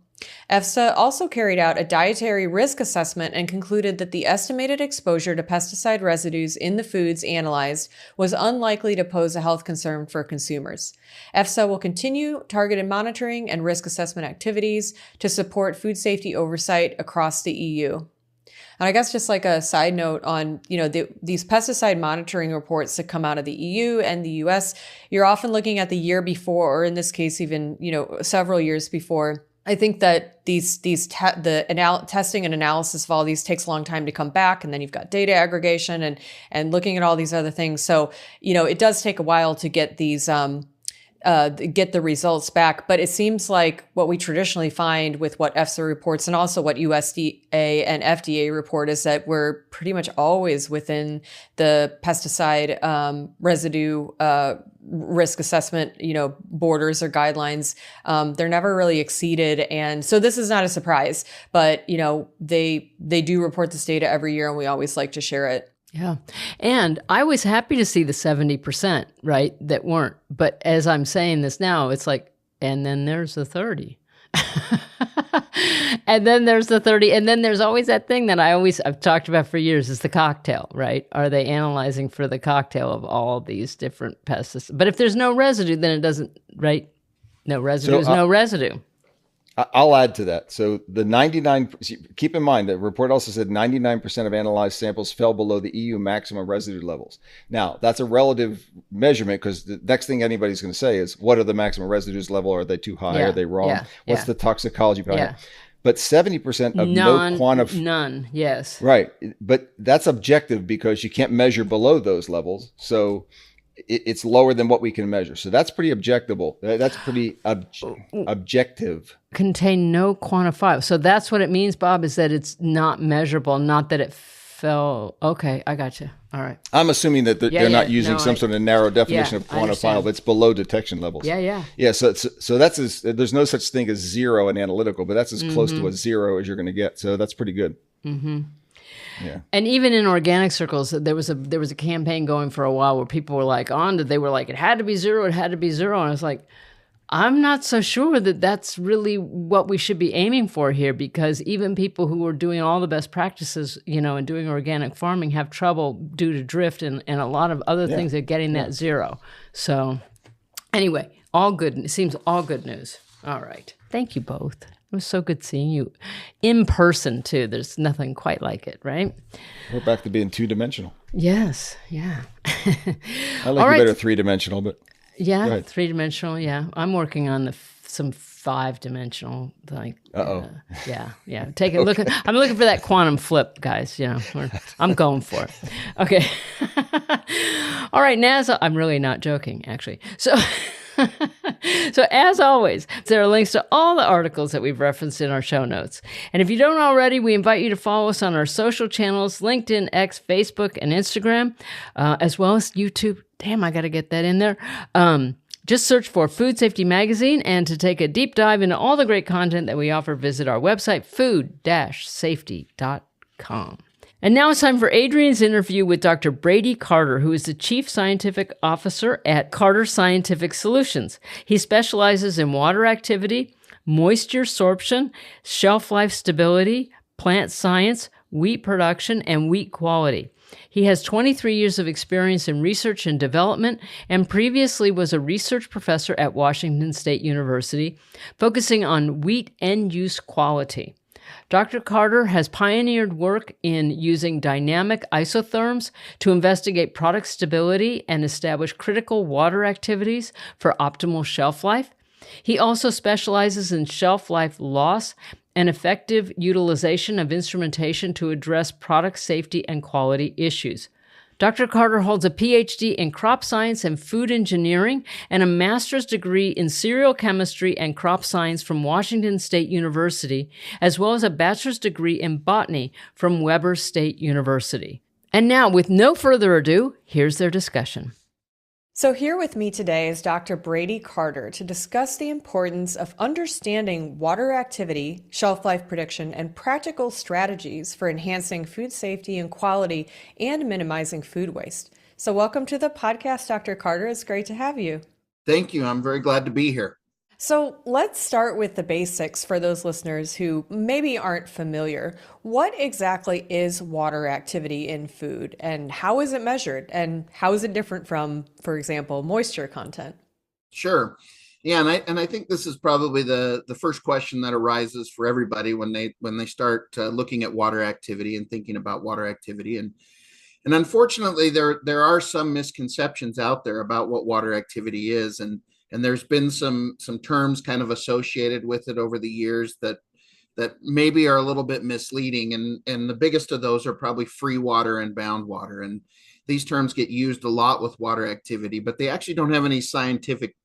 EFSA also carried out a dietary risk assessment and concluded that the estimated exposure to pesticide residues in the foods analyzed was unlikely to pose a health concern for consumers. EFSA will continue targeted monitoring and risk assessment activities to support food safety oversight across the EU. And I guess just like a side note on, these pesticide monitoring reports that come out of the EU and the US, you're often looking at the year before, or in this case, even, several years before. I think that the testing and analysis of all these takes a long time to come back, and then you've got data aggregation and looking at all these other things. So, it does take a while to get these get the results back. But it seems like what we traditionally find with what EFSA reports and also what USDA and FDA report is that we're pretty much always within the pesticide residue risk assessment, borders or guidelines. They're never really exceeded. And so this is not a surprise, but, they do report this data every year, and we always like to share it. Yeah. And I was happy to see the 70%, right, that weren't. But as I'm saying this now, it's like, and then there's the 30. And then there's the 30. And then there's always that thing that I've talked about for years is the cocktail, right? Are they analyzing for the cocktail of all these different pesticides? But if there's no residue, then it doesn't, right? No residue is no residue. I'll add to that. So the 99, keep in mind that report also said 99% of analyzed samples fell below the EU maximum residue levels. Now, that's a relative measurement, because the next thing anybody's going to say is, what are the maximum residues level? Are they too high? Yeah, Are they wrong? yeah, What's yeah. the toxicology behind Yeah. it? But 70% of None, yes. Right. But that's objective because you can't measure below those levels. So it's lower than what we can measure. So that's pretty objectable. That's pretty objective. Contain no quantifiable. So that's what it means, Bob, is that it's not measurable, not that it fell. Okay, I got you. All right. I'm assuming that they're not using some sort of narrow definition of I understand. quantifiable. It's below detection levels. Yeah. Yeah. So that's there's no such thing as zero in analytical, but that's as close to a zero as you're going to get. So that's pretty good. Mm-hmm. Yeah. And even in organic circles, there was a campaign going for a while where people were like, it had to be zero. And I was like, I'm not so sure that that's really what we should be aiming for here, because even people who are doing all the best practices, and doing organic farming have trouble due to drift and a lot of other things at getting that zero. So anyway, all good. It seems all good news. All right. Thank you both. It was so good seeing you in person, too. There's nothing quite like it, right? We're back to being two-dimensional. Yes. Yeah. I like you better three-dimensional, but yeah, three-dimensional. Yeah. I'm working on some five-dimensional, yeah. Take a look. I'm looking for that quantum flip, guys. I'm going for it. Okay. All right, NASA. I'm really not joking, actually. So as always, there are links to all the articles that we've referenced in our show notes. And if you don't already, we invite you to follow us on our social channels, LinkedIn, X, Facebook, and Instagram, as well as YouTube. Damn, I got to get that in there. Just search for Food Safety Magazine, and to take a deep dive into all the great content that we offer, visit our website, food-safety.com. And now it's time for Adrian's interview with Dr. Brady Carter, who is the Chief Scientific Officer at Carter Scientific Solutions. He specializes in water activity, moisture sorption, shelf life stability, plant science, wheat production, and wheat quality. He has 23 years of experience in research and development, and previously was a research professor at Washington State University, focusing on wheat end-use quality. Dr. Carter has pioneered work in using dynamic isotherms to investigate product stability and establish critical water activities for optimal shelf life. He also specializes in shelf life loss and effective utilization of instrumentation to address product safety and quality issues. Dr. Carter holds a PhD in crop science and food engineering and a master's degree in cereal chemistry and crop science from Washington State University, as well as a bachelor's degree in botany from Weber State University. And now, with no further ado, here's their discussion. So here with me today is Dr. Brady Carter to discuss the importance of understanding water activity, shelf life prediction, and practical strategies for enhancing food safety and quality and minimizing food waste. So welcome to the podcast, Dr. Carter. It's great to have you. Thank you. I'm very glad to be here. So let's start with the basics for those listeners who maybe aren't familiar. What exactly is water activity in food, and how is it measured, and how is it different from, for example, moisture content? Sure. Yeah, and I think this is probably the first question that arises for everybody when they start looking at water activity and thinking about water activity. And unfortunately, there are some misconceptions out there about what water activity is, and there's been some terms kind of associated with it over the years that maybe are a little bit misleading. And the biggest of those are probably free water and bound water. And these terms get used a lot with water activity, but they actually don't have any scientific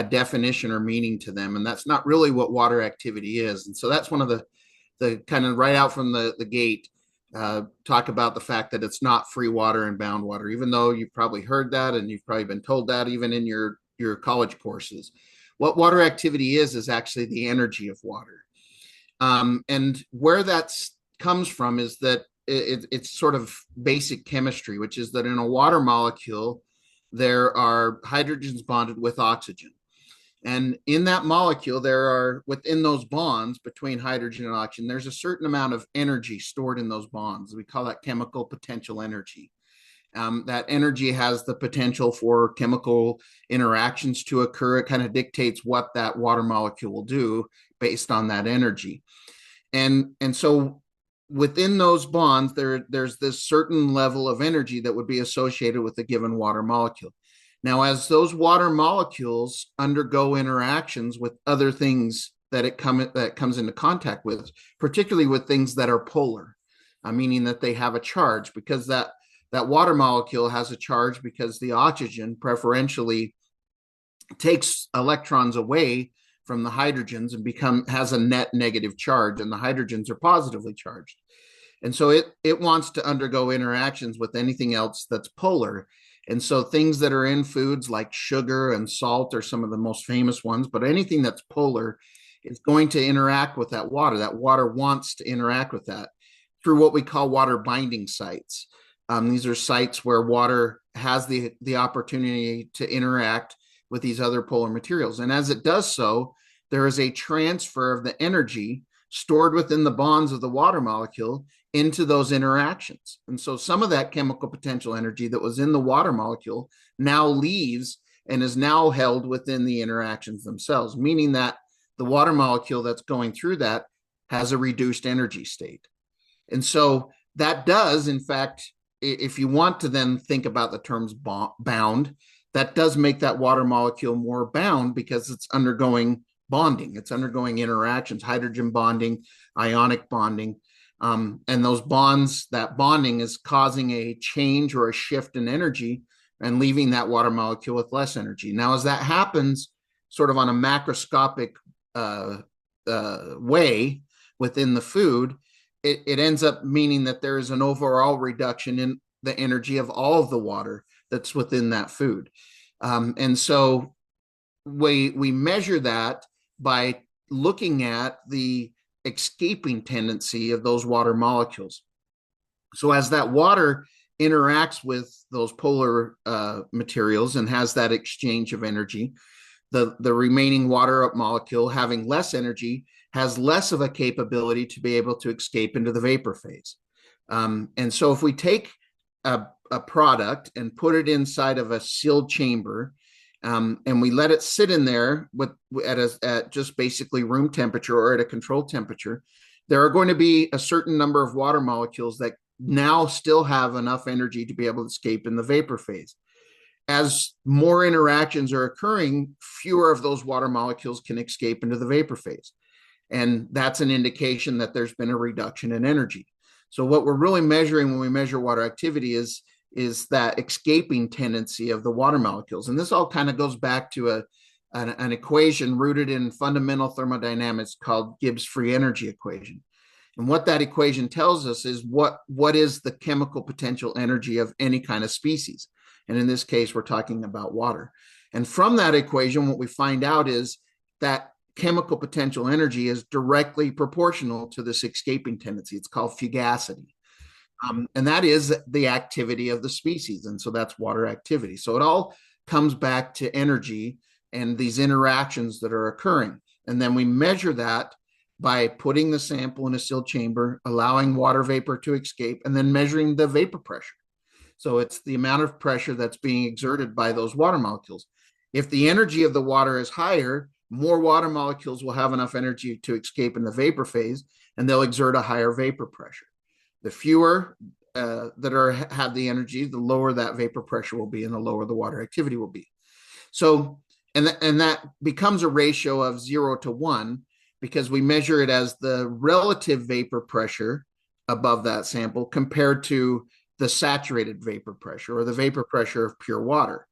definition or meaning to them. And that's not really what water activity is. And so that's one of the kind of right out from the gate, talk about the fact that it's not free water and bound water, even though you've probably heard that and you've probably been told that even in your college courses. What water activity is actually the energy of water. And where that comes from is that it's sort of basic chemistry, which is that in a water molecule, there are hydrogens bonded with oxygen. And in that molecule, there are, within those bonds between hydrogen and oxygen, there's a certain amount of energy stored in those bonds. We call that chemical potential energy. That energy has the potential for chemical interactions to occur. It kind of dictates what that water molecule will do based on that energy. And so within those bonds, there's this certain level of energy that would be associated with a given water molecule. Now, as those water molecules undergo interactions with other things that comes into contact with, particularly with things that are polar, meaning that they have a charge, because that water molecule has a charge because the oxygen preferentially takes electrons away from the hydrogens and has a net negative charge, and the hydrogens are positively charged. And so it wants to undergo interactions with anything else that's polar. And so things that are in foods like sugar and salt are some of the most famous ones, but anything that's polar is going to interact with that water. That water wants to interact with that through what we call water binding sites. These are sites where water has the opportunity to interact with these other polar materials. And as it does so, there is a transfer of the energy stored within the bonds of the water molecule into those interactions. And so some of that chemical potential energy that was in the water molecule now leaves and is now held within the interactions themselves, meaning that the water molecule that's going through that has a reduced energy state. And so that does, in fact, if you want to then think about the terms bound, that does make that water molecule more bound because it's undergoing bonding. It's undergoing interactions, hydrogen bonding, ionic bonding. And those bonds, that bonding is causing a change or a shift in energy and leaving that water molecule with less energy. Now, as that happens sort of on a macroscopic way within the food, it ends up meaning that there is an overall reduction in the energy of all of the water that's within that food. And so we measure that by looking at the escaping tendency of those water molecules. So as that water interacts with those polar materials and has that exchange of energy, the remaining water molecule, having less energy, has less of a capability to be able to escape into the vapor phase. And so if we take a product and put it inside of a sealed chamber, and we let it sit in there at just basically room temperature or at a controlled temperature, there are going to be a certain number of water molecules that now still have enough energy to be able to escape in the vapor phase. As more interactions are occurring, fewer of those water molecules can escape into the vapor phase. And that's an indication that there's been a reduction in energy. So what we're really measuring when we measure water activity is that escaping tendency of the water molecules. And this all kind of goes back to an equation rooted in fundamental thermodynamics called Gibbs free energy equation. And what that equation tells us is what is the chemical potential energy of any kind of species. And in this case, we're talking about water. And from that equation, what we find out is that chemical potential energy is directly proportional to this escaping tendency. It's called fugacity. And that is the activity of the species. And so that's water activity. So it all comes back to energy and these interactions that are occurring. And then we measure that by putting the sample in a sealed chamber, allowing water vapor to escape, and then measuring the vapor pressure. So it's the amount of pressure that's being exerted by those water molecules. If the energy of the water is higher, more water molecules will have enough energy to escape in the vapor phase, and they'll exert a higher vapor pressure. The fewer that have the energy, the lower that vapor pressure will be, and the lower the water activity will be. So, and that becomes a ratio of 0 to 1 because we measure it as the relative vapor pressure above that sample compared to the saturated vapor pressure or the vapor pressure of pure water.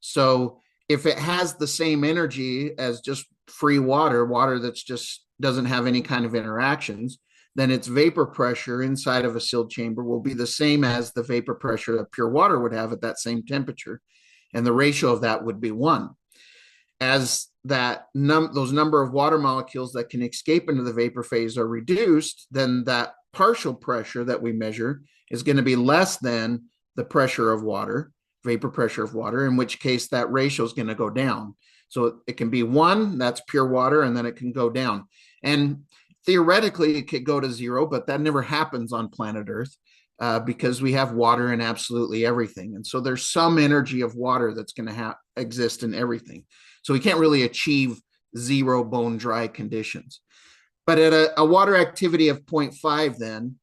So if it has the same energy as just free water that's just doesn't have any kind of interactions, then its vapor pressure inside of a sealed chamber will be the same as the vapor pressure that pure water would have at that same temperature. And the ratio of that would be 1. As those number of water molecules that can escape into the vapor phase are reduced, then that partial pressure that we measure is going to be less than the pressure of water, vapor pressure of water, in which case that ratio is going to go down. So it can be 1, that's pure water, and then it can go down. And theoretically, it could go to 0, but that never happens on planet Earth because we have water in absolutely everything. And so there's some energy of water that's going to exist in everything. So we can't really achieve 0 bone dry conditions. But at a water activity of 0.5, then,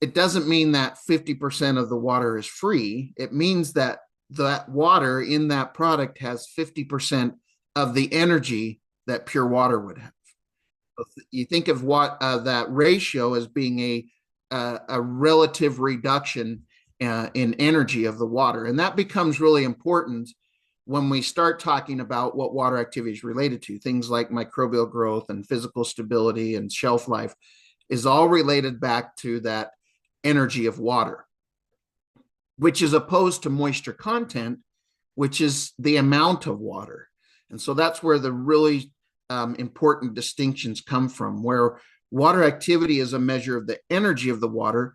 it doesn't mean that 50% of the water is free. It means that that water in that product has 50% of the energy that pure water would have. You think of that ratio as being a relative reduction in energy of the water. And that becomes really important when we start talking about what water activity is related to. Things like microbial growth and physical stability and shelf life is all related back to that energy of water, which is opposed to moisture content, which is the amount of water. And so that's where the really important distinctions come from, where water activity is a measure of the energy of the water,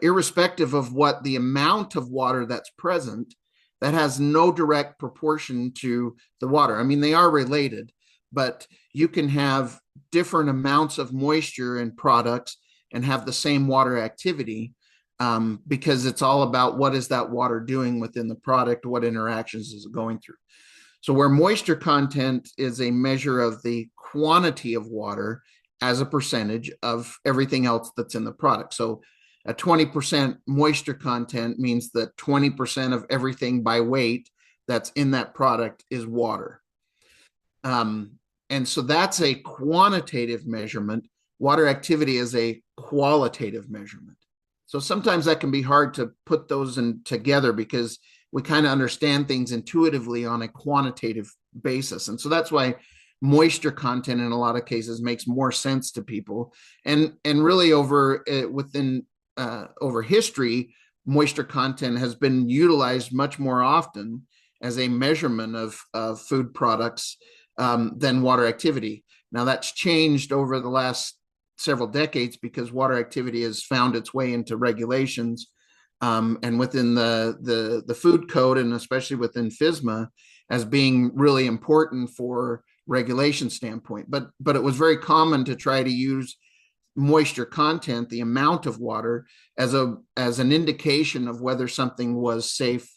irrespective of what the amount of water that's present. that has no direct proportion to the water. I mean, they are related, but you can have different amounts of moisture in products and have the same water activity, because it's all about what is that water doing within the product, what interactions is it going through. So where moisture content is a measure of the quantity of water as a percentage of everything else that's in the product. So a 20% moisture content means that 20% of everything by weight that's in that product is water. And so that's a quantitative measurement. Water activity is a qualitative measurement. So sometimes that can be hard to put those in together because we kind of understand things intuitively on a quantitative basis. And so that's why moisture content in a lot of cases makes more sense to people. And really over history, moisture content has been utilized much more often as a measurement of food products than water activity. Now that's changed over the last several decades because water activity has found its way into regulations, and within the food code, and especially within FSMA, as being really important for regulation standpoint. But it was very common to try to use moisture content, the amount of water, as an indication of whether something was safe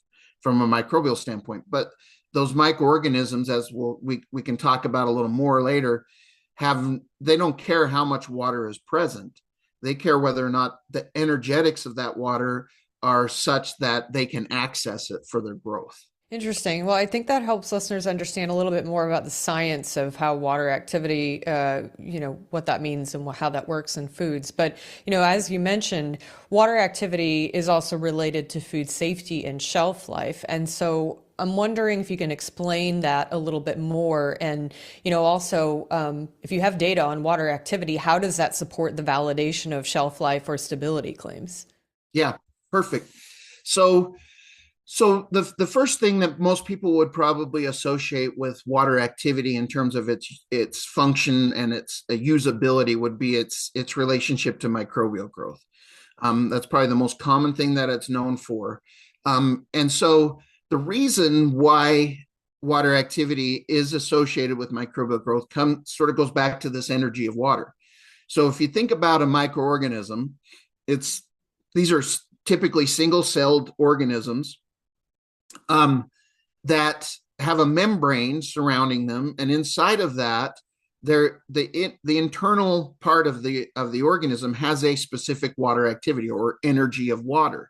from a microbial standpoint. But those microorganisms, as we can talk about a little more later, they don't care how much water is present. They care whether or not the energetics of that water are such that they can access it for their growth. Interesting. Well, I think that helps listeners understand a little bit more about the science of how water activity, what that means and how that works in foods. But, as you mentioned, water activity is also related to food safety and shelf life. And so I'm wondering if you can explain that a little bit more. And, also, if you have data on water activity, how does that support the validation of shelf life or stability claims? Yeah, perfect. So the first thing that most people would probably associate with water activity in terms of its function and its usability would be its relationship to microbial growth. That's probably the most common thing that it's known for. And so the reason why water activity is associated with microbial growth sort of goes back to this energy of water. So if you think about a microorganism, these are typically single-celled organisms that have a membrane surrounding them, and inside of that, the internal part of the organism has a specific water activity or energy of water.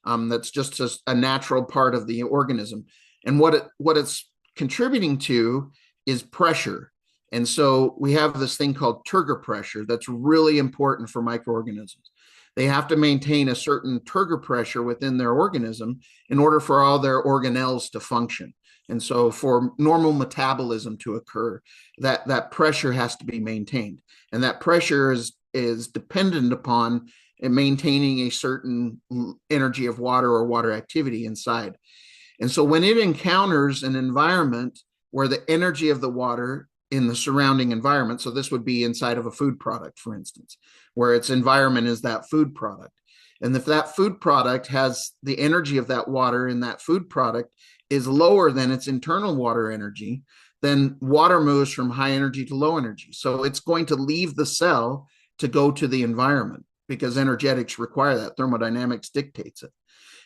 That's just a natural part of the organism, and what it's contributing to is pressure. And so we have this thing called turgor pressure that's really important for microorganisms. They have to maintain a certain turgor pressure within their organism in order for all their organelles to function. And so for normal metabolism to occur, that pressure has to be maintained. And that pressure is dependent upon maintaining a certain energy of water or water activity inside. And so when it encounters an environment where the energy of the water in the surrounding environment, so this would be inside of a food product, for instance, where its environment is that food product. And if that food product has the energy of that water in that food product is lower than its internal water energy, then water moves from high energy to low energy. So it's going to leave the cell to go to the environment because energetics require that. Thermodynamics dictates it.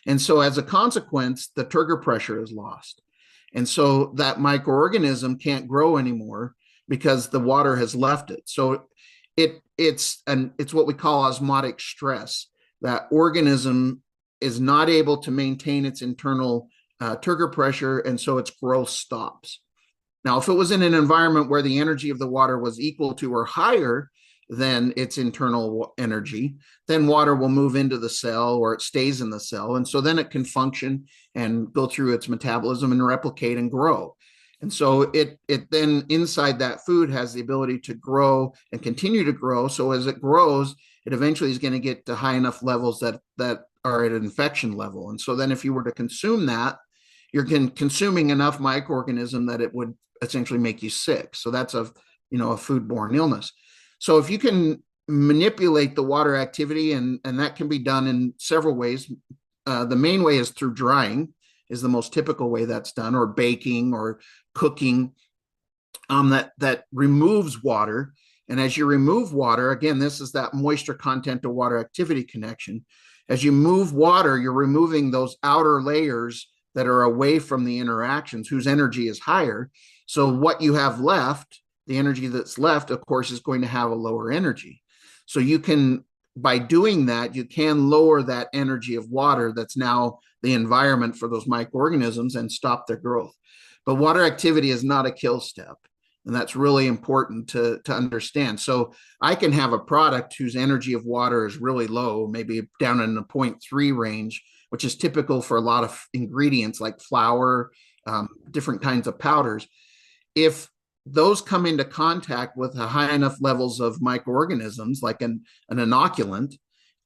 And so as a consequence, the turgor pressure is lost. And so that microorganism can't grow anymore because the water has left it. So it's what we call osmotic stress. That organism is not able to maintain its internal turgor pressure, and so its growth stops. Now, if it was in an environment where the energy of the water was equal to or higher than its internal energy, then water will move into the cell or it stays in the cell. And so then it can function and go through its metabolism and replicate and grow. And so it then inside that food has the ability to grow and continue to grow. So as it grows, it eventually is going to get to high enough levels that are at an infection level. And so then if you were to consume that, you're consuming enough microorganism that it would essentially make you sick. So that's a foodborne illness. So if you can manipulate the water activity, and that can be done in several ways. The main way is through drying. is the most typical way that's done, or baking or cooking, that removes water. And as you remove water, again, this is that moisture content to water activity connection. As you move water, you're removing those outer layers that are away from the interactions, whose energy is higher. So what you have left, the energy that's left, of course, is going to have a lower energy. So you can, by doing that, you can lower that energy of water that's now the environment for those microorganisms and stop their growth. But water activity is not a kill step. And that's really important to understand. So I can have a product whose energy of water is really low, maybe down in the 0.3 range, which is typical for a lot of ingredients like flour, different kinds of powders. If those come into contact with high enough levels of microorganisms, like an inoculant,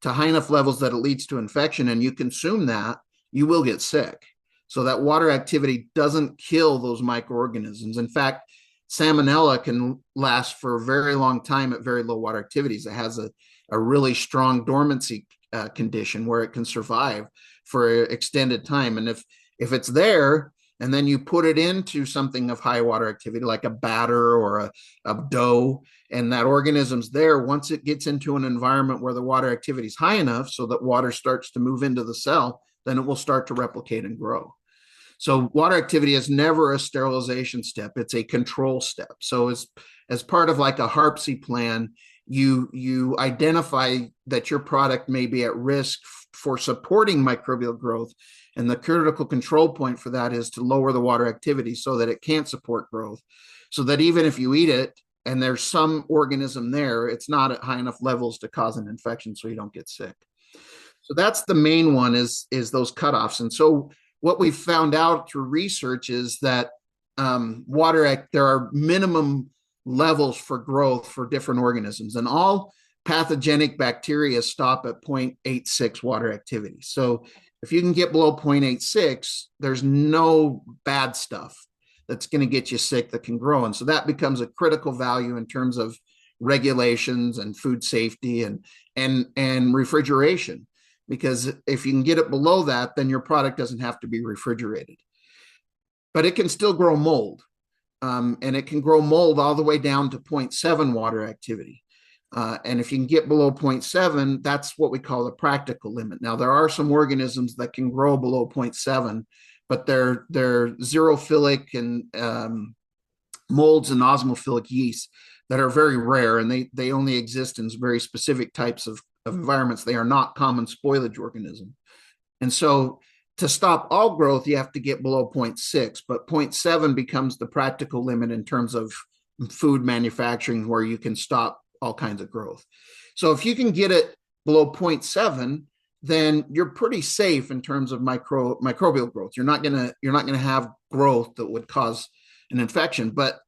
to high enough levels that it leads to infection, and you consume that, you will get sick. So that water activity doesn't kill those microorganisms. In fact, salmonella can last for a very long time at very low water activities. It has a really strong dormancy condition where it can survive for an extended time. And if it's there, and then you put it into something of high water activity, like a batter or a dough, and that organism's there, once it gets into an environment where the water activity is high enough so that water starts to move into the cell, then it will start to replicate and grow. So water activity is never a sterilization step. It's a control step. So as part of like a HARPC plan, you identify that your product may be at risk for supporting microbial growth. And the critical control point for that is to lower the water activity so that it can't support growth. So that even if you eat it and there's some organism there, it's not at high enough levels to cause an infection so you don't get sick. So that's the main one, is those cutoffs. And so what we found out through research is that there are minimum levels for growth for different organisms, and all pathogenic bacteria stop at 0.86 water activity. So if you can get below 0.86, there's no bad stuff that's going to get you sick that can grow. And so that becomes a critical value in terms of regulations and food safety and refrigeration. Because if you can get it below that, then your product doesn't have to be refrigerated. But it can still grow mold. And it can grow mold all the way down to 0.7 water activity. And if you can get below 0.7, that's what we call the practical limit. Now, there are some organisms that can grow below 0.7, but they're xerophilic and molds and osmophilic yeast that are very rare, and they only exist in very specific types of environments. They are not common spoilage organisms. And so to stop all growth, you have to get below 0.6, but 0.7 becomes the practical limit in terms of food manufacturing, where you can stop all kinds of growth. So if you can get it below 0.7, then you're pretty safe in terms of microbial growth. You're not gonna have growth that would cause an infection. But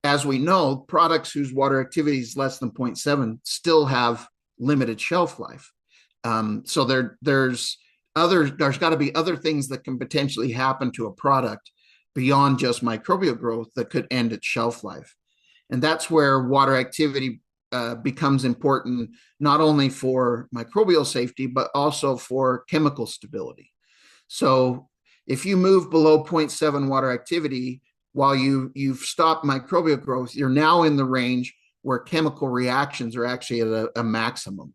as we know, products whose water activity is less than 0.7 still have limited shelf life. So there's got to be other things that can potentially happen to a product beyond just microbial growth that could end its shelf life. And that's where water activity becomes important, not only for microbial safety, but also for chemical stability. So if you move below 0.7 water activity, while you've stopped microbial growth, you're now in the range where chemical reactions are actually at a maximum.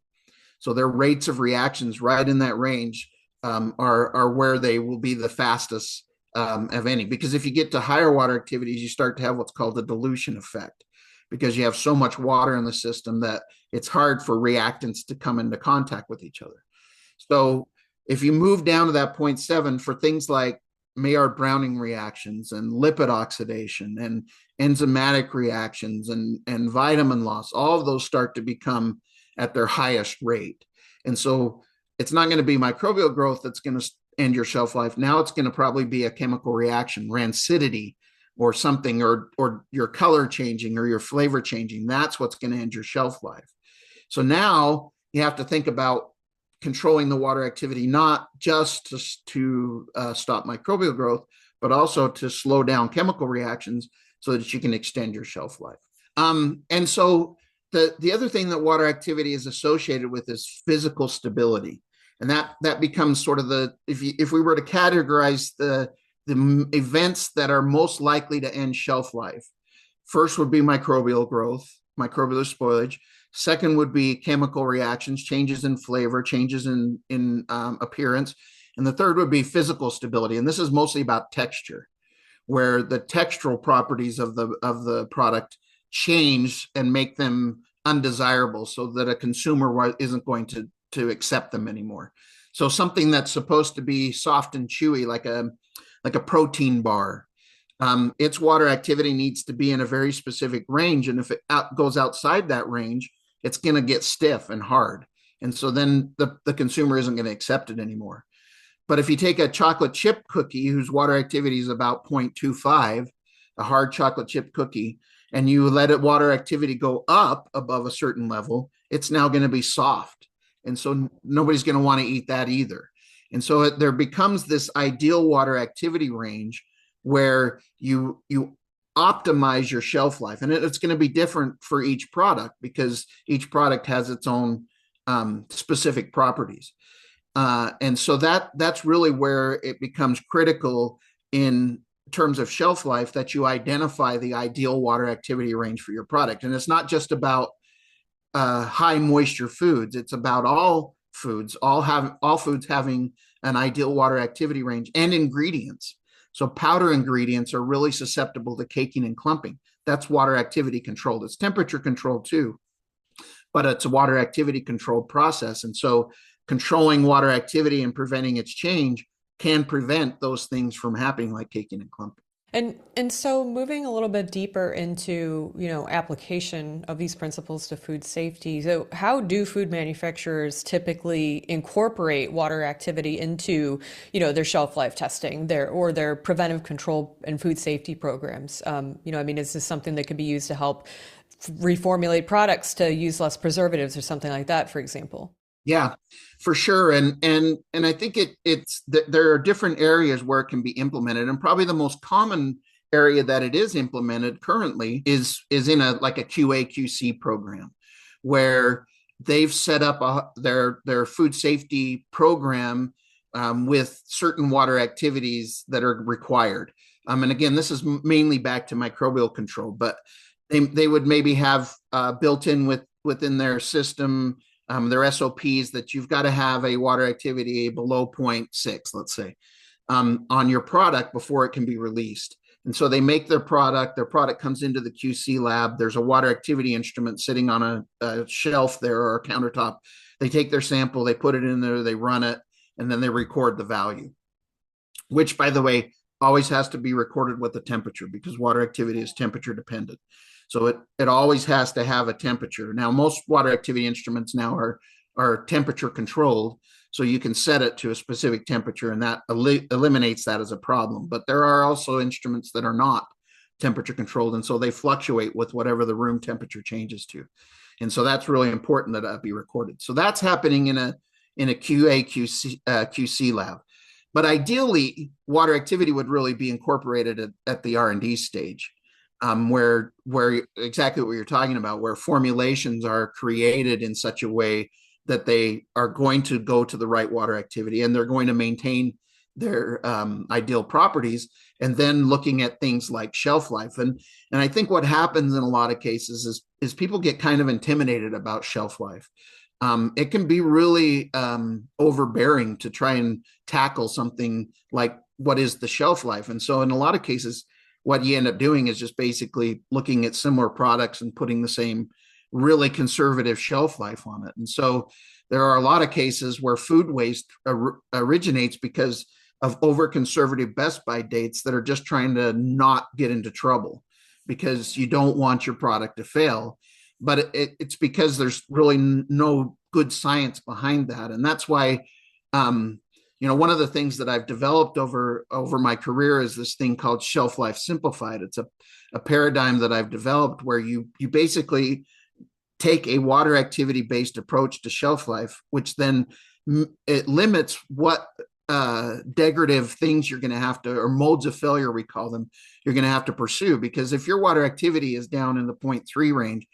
So their rates of reactions right in that range are where they will be the fastest of any. Because if you get to higher water activities, you start to have what's called the dilution effect, because you have so much water in the system that it's hard for reactants to come into contact with each other. So if you move down to that 0.7 for things like Maillard-Browning reactions and lipid oxidation and enzymatic reactions and vitamin loss, all of those start to become at their highest rate. And so it's not going to be microbial growth that's going to end your shelf life. Now it's going to probably be a chemical reaction, rancidity or something, or your color changing or your flavor changing. That's what's going to end your shelf life. So now you have to think about controlling the water activity, not just to stop microbial growth, but also to slow down chemical reactions so that you can extend your shelf life. And so the other thing that water activity is associated with is physical stability. And that becomes sort of if we were to categorize the events that are most likely to end shelf life, first would be microbial growth, microbial spoilage. Second would be chemical reactions, changes in flavor, changes in appearance. And the third would be physical stability. And this is mostly about texture, where the textural properties of the product change and make them undesirable so that a consumer isn't going to accept them anymore. So something that's supposed to be soft and chewy, like a protein bar, its water activity needs to be in a very specific range. And if it goes outside that range, it's going to get stiff and hard. And so then the consumer isn't going to accept it anymore. But if you take a chocolate chip cookie whose water activity is about 0.25, a hard chocolate chip cookie, and you let it water activity go up above a certain level, it's now going to be soft. And so nobody's going to want to eat that either. And so there becomes this ideal water activity range where you optimize your shelf life. And it's going to be different for each product because each product has its own specific properties. And so that's really where it becomes critical in terms of shelf life, that you identify the ideal water activity range for your product. And it's not just about high moisture foods. It's about all foods, all foods having an ideal water activity range, and ingredients. So powder ingredients are really susceptible to caking and clumping. That's water activity controlled. It's temperature controlled too, but it's a water activity controlled process. And so controlling water activity and preventing its change can prevent those things from happening, like caking and clumping. And so moving a little bit deeper into, application of these principles to food safety. So how do food manufacturers typically incorporate water activity into, their shelf life testing, their preventive control and food safety programs? Is this something that could be used to help reformulate products to use less preservatives or something like that, for example? Yeah, for sure. And I think there are different areas where it can be implemented. And probably the most common area that it is implemented currently is in a QA QC program, where they've set up their food safety program with certain water activities that are required. And again, this is mainly back to microbial control, but they would maybe have built in within their system, their SOPs, that you've got to have a water activity below 0.6, let's say, on your product before it can be released. And so they make their product comes into the QC lab. There's a water activity instrument sitting on a shelf there or a countertop. They take their sample, they put it in there, they run it, and then they record the value, which, by the way, always has to be recorded with the temperature, because water activity is temperature dependent. So it always has to have a temperature. Now, most water activity instruments now are temperature controlled, so you can set it to a specific temperature, and that eliminates that as a problem. But there are also instruments that are not temperature controlled, and so they fluctuate with whatever the room temperature changes to. And so that's really important that that be recorded. So that's happening in a QA QC lab. But ideally, water activity would really be incorporated at the R&D stage. Where exactly what you're talking about, where formulations are created in such a way that they are going to go to the right water activity and they're going to maintain their ideal properties, and then looking at things like shelf life. And I think what happens in a lot of cases is people get kind of intimidated about shelf life. It can be really overbearing to try and tackle something like what is the shelf life. And so in a lot of cases, what you end up doing is just basically looking at similar products and putting the same really conservative shelf life on it. And so there are a lot of cases where food waste originates because of over conservative best by dates that are just trying to not get into trouble, because you don't want your product to fail. But it's because there's really no good science behind that. And that's why one of the things that I've developed over my career is this thing called Shelf Life Simplified. It's a paradigm that I've developed where you basically take a water activity based approach to shelf life, which then it limits what degradative things you're going to have to, or modes of failure, we call them, you're going to have to pursue. Because if your water activity is down in the 0.3 range,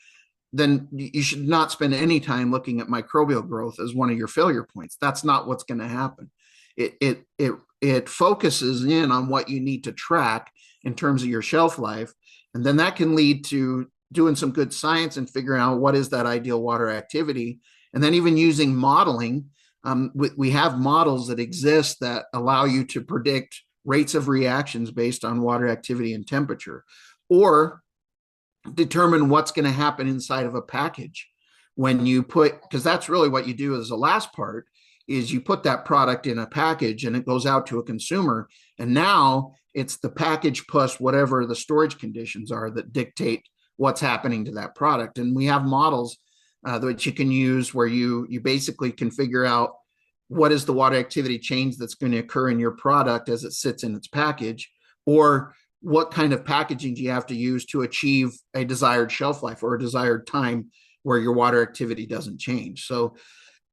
then you should not spend any time looking at microbial growth as one of your failure points. That's not what's going to happen. It focuses in on what you need to track in terms of your shelf life, and then that can lead to doing some good science and figuring out what is that ideal water activity, and then even using modeling. We have models that exist that allow you to predict rates of reactions based on water activity and temperature, or determine what's going to happen inside of a package when you put, because that's really what you do as the last part, is you put that product in a package and it goes out to a consumer, and now it's the package plus whatever the storage conditions are that dictate what's happening to that product. And we have models that you can use where you basically can figure out what is the water activity change that's going to occur in your product as it sits in its package, or what kind of packaging do you have to use to achieve a desired shelf life or a desired time where your water activity doesn't change. So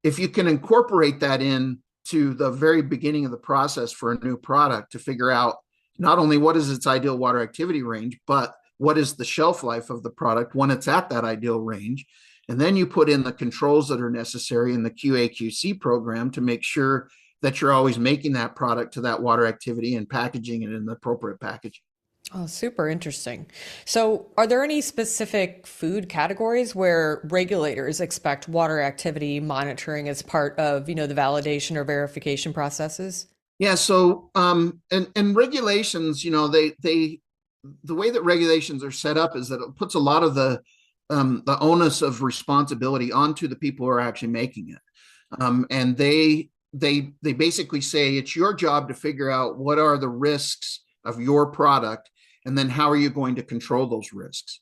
if you can incorporate that in to the very beginning of the process for a new product to figure out not only what is its ideal water activity range, but what is the shelf life of the product when it's at that ideal range. And then you put in the controls that are necessary in the QA/QC program to make sure that you're always making that product to that water activity and packaging it in the appropriate packaging. Oh, super interesting. So, are there any specific food categories where regulators expect water activity monitoring as part of, the validation or verification processes? Yeah. So, and regulations, the way that regulations are set up is that it puts a lot of the onus of responsibility onto the people who are actually making it, and they basically say it's your job to figure out what are the risks of your product, and then how are you going to control those risks.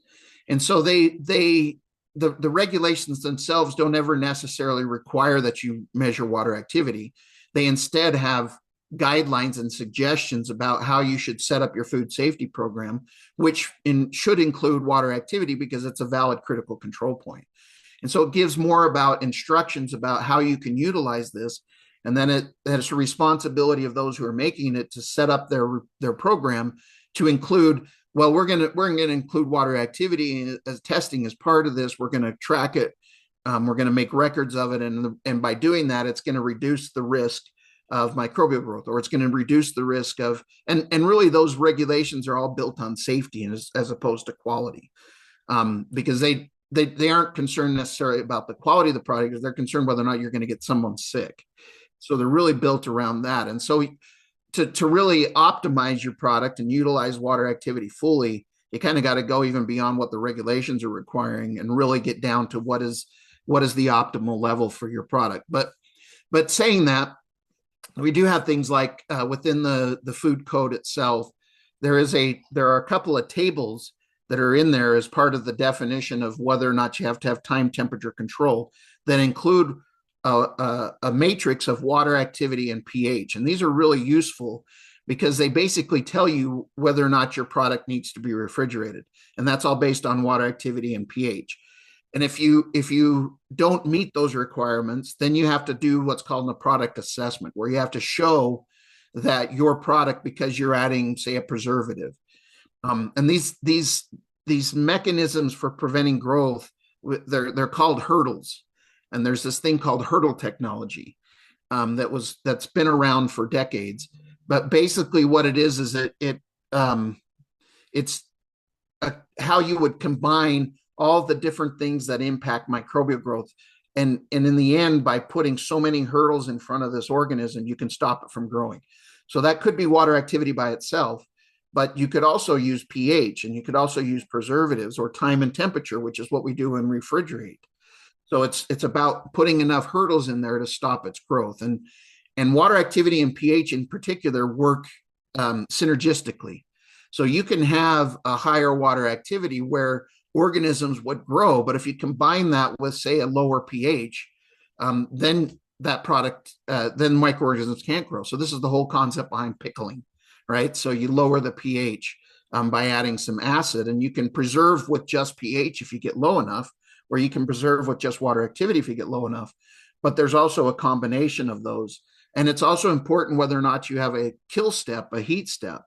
And so the regulations themselves don't ever necessarily require that you measure water activity. They instead have guidelines and suggestions about how you should set up your food safety program, which should include water activity because it's a valid critical control point. And so it gives more about instructions about how you can utilize this. And then it's a responsibility of those who are making it to set up their program to include, well, we're going to include water activity as testing as part of this. We're going to track it. We're going to make records of it. And by doing that, it's going to reduce the risk of microbial growth, or it's going to reduce the risk of, and really those regulations are all built on safety as opposed to quality, because they aren't concerned necessarily about the quality of the product, because they're concerned whether or not you're going to get someone sick. So they're really built around that. And so to really optimize your product and utilize water activity fully, you kind of got to go even beyond what the regulations are requiring and really get down to what is the optimal level for your product. But saying that, we do have things like within the food code itself, there are a couple of tables that are in there as part of the definition of whether or not you have to have time temperature control that include a matrix of water activity and pH. And these are really useful because they basically tell you whether or not your product needs to be refrigerated. And that's all based on water activity and pH. And if you don't meet those requirements, then you have to do what's called a product assessment, where you have to show that your product, because you're adding, say, a preservative, and these mechanisms for preventing growth, they're called hurdles. And there's this thing called hurdle technology that's been around for decades. But basically, what it is it's how you would combine all the different things that impact microbial growth. And in the end, by putting so many hurdles in front of this organism, you can stop it from growing. So that could be water activity by itself, but you could also use pH, and you could also use preservatives or time and temperature, which is what we do in refrigerate. So it's about putting enough hurdles in there to stop its growth. And water activity and pH in particular work synergistically. So you can have a higher water activity where organisms would grow, but if you combine that with, say, a lower pH, then that product, then microorganisms can't grow. So this is the whole concept behind pickling, right? So you lower the pH by adding some acid, and you can preserve with just pH if you get low enough, or you can preserve with just water activity if you get low enough. But there's also a combination of those. And it's also important whether or not you have a kill step, a heat step,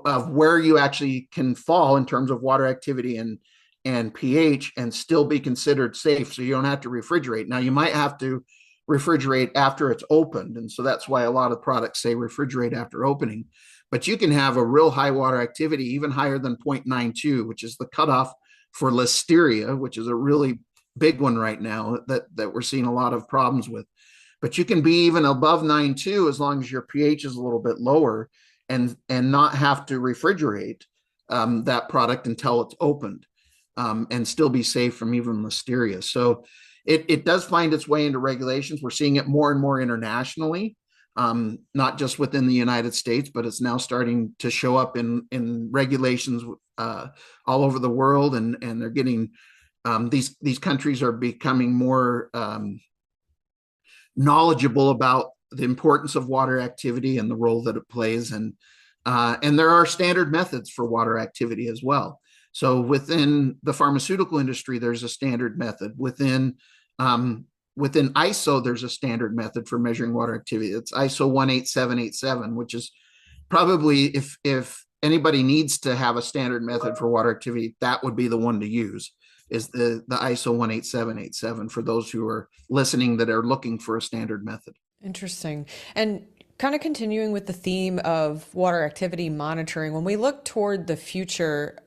of where you actually can fall in terms of water activity and and pH and still be considered safe. So you don't have to refrigerate. Now you might have to refrigerate after it's opened. And so that's why a lot of products say refrigerate after opening. But you can have a real high water activity, even higher than 0.92, which is the cutoff for listeria, which is a really big one right now that we're seeing a lot of problems with. But you can be even above 9.2 as long as your pH is a little bit lower and not have to refrigerate that product until it's opened, and still be safe from even listeria. So it does find its way into regulations. We're seeing it more and more internationally, not just within the United States, but it's now starting to show up in regulations all over the world, and they're getting these countries are becoming more knowledgeable about the importance of water activity and the role that it plays, and there are standard methods for water activity as well. So within the pharmaceutical industry, there's a standard method. Within ISO, there's a standard method for measuring water activity. It's ISO 18787, which is probably, if anybody needs to have a standard method for water activity, that would be the one to use, is the ISO 18787 for those who are listening that are looking for a standard method. Interesting. And kind of continuing with the theme of water activity monitoring, when we look toward the future,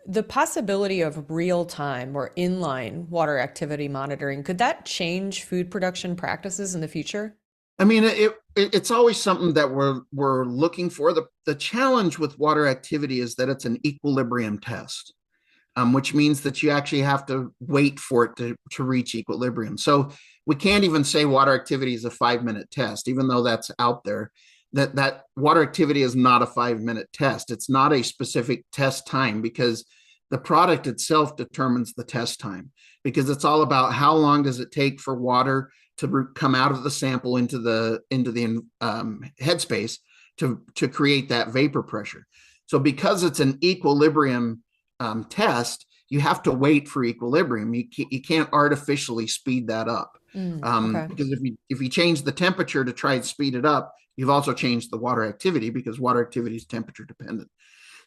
the possibility of real-time or inline water activity monitoring, could that change food production practices in the future? I mean, it's always something that we're looking for. The challenge with water activity is that it's an equilibrium test, which means that you actually have to wait for it to reach equilibrium. So we can't even say water activity is a 5-minute test, even though that's out there. That water activity is not a 5-minute test. It's not a specific test time, because the product itself determines the test time, because it's all about how long does it take for water to come out of the sample into the headspace to create that vapor pressure. So because it's an equilibrium test, you have to wait for equilibrium. You can't artificially speed that up. Okay. Because if you change the temperature to try and speed it up, you've also changed the water activity, because water activity is temperature dependent.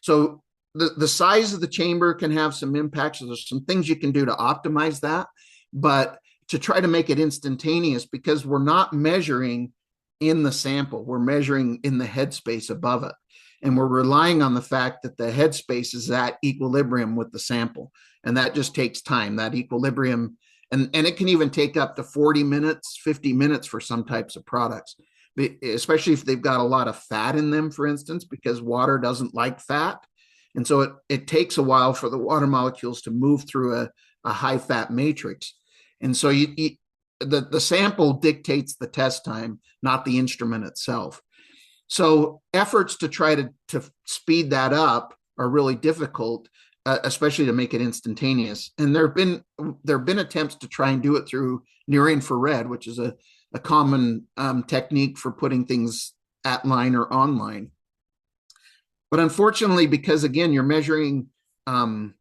So the size of the chamber can have some impacts. So there's some things you can do to optimize that, but to try to make it instantaneous, because we're not measuring in the sample, we're measuring in the headspace above it. And we're relying on the fact that the headspace is at equilibrium with the sample. And that just takes time, that equilibrium. And it can even take up to 40 minutes, 50 minutes for some types of products, especially if they've got a lot of fat in them, for instance, because water doesn't like fat. And so it takes a while for the water molecules to move through a high fat matrix. And so the sample dictates the test time, not the instrument itself. So efforts to try to speed that up are really difficult, especially to make it instantaneous. And there have been attempts to try and do it through near infrared, which is a common technique for putting things at line or online. But unfortunately, because again, you're measuring, near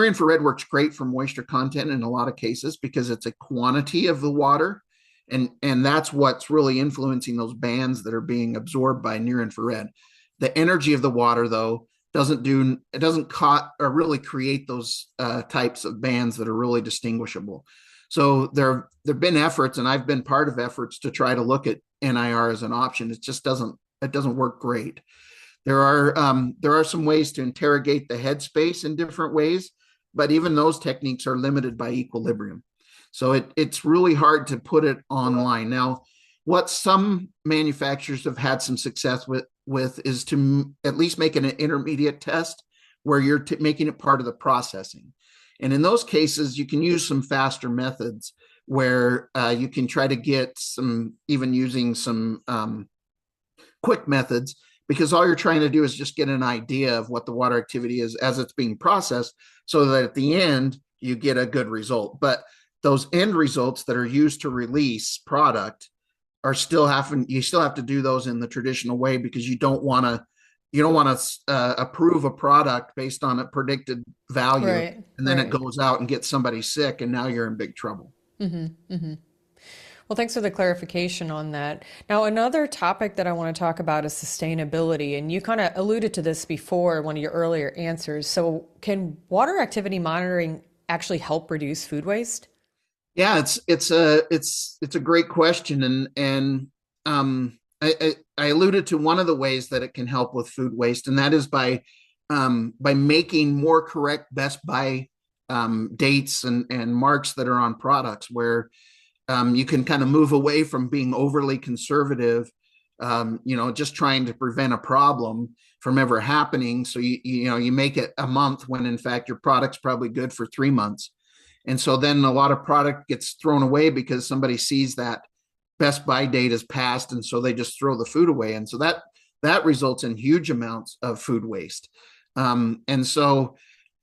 infrared works great for moisture content in a lot of cases, because it's a quantity of the water. And that's what's really influencing those bands that are being absorbed by near infrared. The energy of the water, though, doesn't really create those types of bands that are really distinguishable. So there have been efforts, and I've been part of efforts to try to look at NIR as an option. It just doesn't work great. There are some ways to interrogate the headspace in different ways, but even those techniques are limited by equilibrium. So it's really hard to put it online. Now, what some manufacturers have had some success with is to at least make an intermediate test where you're making it part of the processing. And in those cases, you can use some faster methods where you can try to get even using some quick methods, because all you're trying to do is just get an idea of what the water activity is as it's being processed, so that at the end you get a good result. But those end results that are used to release product you still have to do those in the traditional way, because you don't want to approve a product based on a predicted value, right, and then it goes out and gets somebody sick, and now you're in big trouble. Mm-hmm, mm-hmm. Well, thanks for the clarification on that. Now, another topic that I want to talk about is sustainability. And you kind of alluded to this before in one of your earlier answers. So, can water activity monitoring actually help reduce food waste? Yeah, it's a great question, and I alluded to one of the ways that it can help with food waste, and that is by making more correct best by dates and marks that are on products, where you can kind of move away from being overly conservative, just trying to prevent a problem from ever happening. So you make it a month when in fact your product's probably good for 3 months. And so then a lot of product gets thrown away because somebody sees that best by date is passed, and so they just throw the food away. And so that results in huge amounts of food waste. And so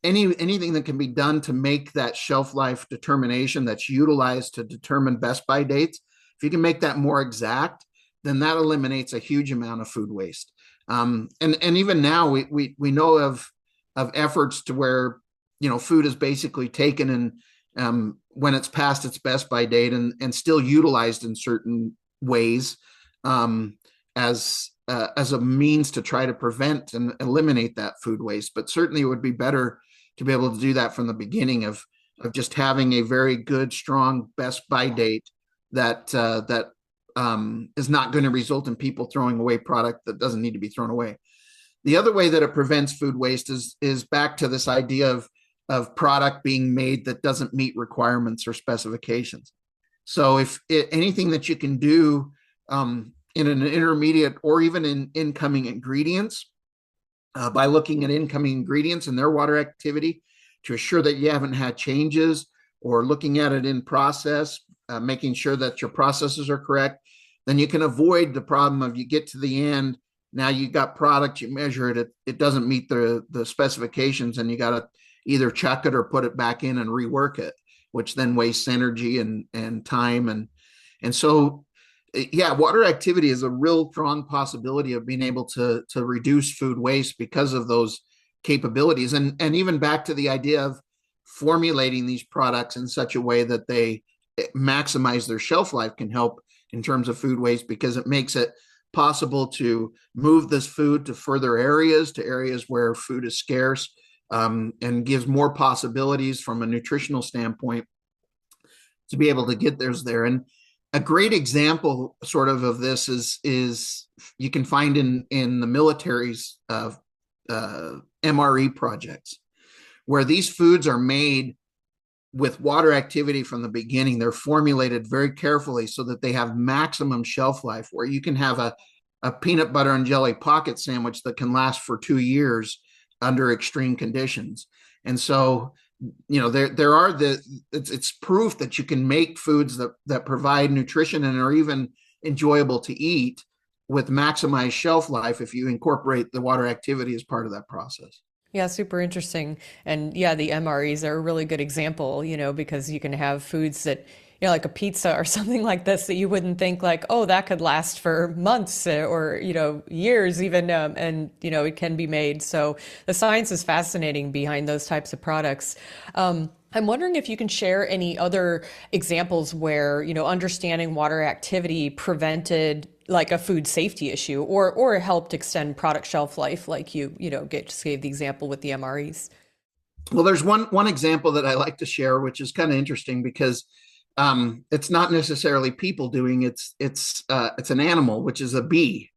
anything that can be done to make that shelf life determination that's utilized to determine best by dates, if you can make that more exact, then that eliminates a huge amount of food waste. And even now we know of efforts to where food is basically taken and when it's past its best by date and still utilized in certain ways, as a means to try to prevent and eliminate that food waste. But certainly it would be better to be able to do that from the beginning of just having a very good, strong best by date that is not going to result in people throwing away product that doesn't need to be thrown away. The other way that it prevents food waste is back to this idea of product being made that doesn't meet requirements or specifications. So if anything that you can do in an intermediate or even in incoming ingredients, by looking at incoming ingredients and their water activity to assure that you haven't had changes, or looking at it in process, making sure that your processes are correct, then you can avoid the problem of you get to the end. Now you got product, you measure it, it doesn't meet the specifications, and you got to either chuck it or put it back in and rework it, which then wastes energy and time. And so, yeah, water activity is a real strong possibility of being able to reduce food waste because of those capabilities. And even back to the idea of formulating these products in such a way that they maximize their shelf life can help in terms of food waste, because it makes it possible to move this food to further areas, to areas where food is scarce, and gives more possibilities from a nutritional standpoint to be able to get theirs there. And a great example sort of this is you can find in the military's MRE projects, where these foods are made with water activity from the beginning. They're formulated very carefully so that they have maximum shelf life, where you can have a peanut butter and jelly pocket sandwich that can last for 2 years under extreme conditions. And so, it's proof that you can make foods that provide nutrition and are even enjoyable to eat with maximized shelf life if you incorporate the water activity as part of that process. Yeah, super interesting. And yeah, the MREs are a really good example, because you can have foods that, like a pizza or something like this, that you wouldn't think like, oh, that could last for months or, years even. And, it can be made. So the science is fascinating behind those types of products. I'm wondering if you can share any other examples where, understanding water activity prevented like a food safety issue or helped extend product shelf life, like just gave the example with the MREs. Well, there's one example that I like to share, which is kind of interesting because it's not necessarily people doing it's an animal, which is a bee.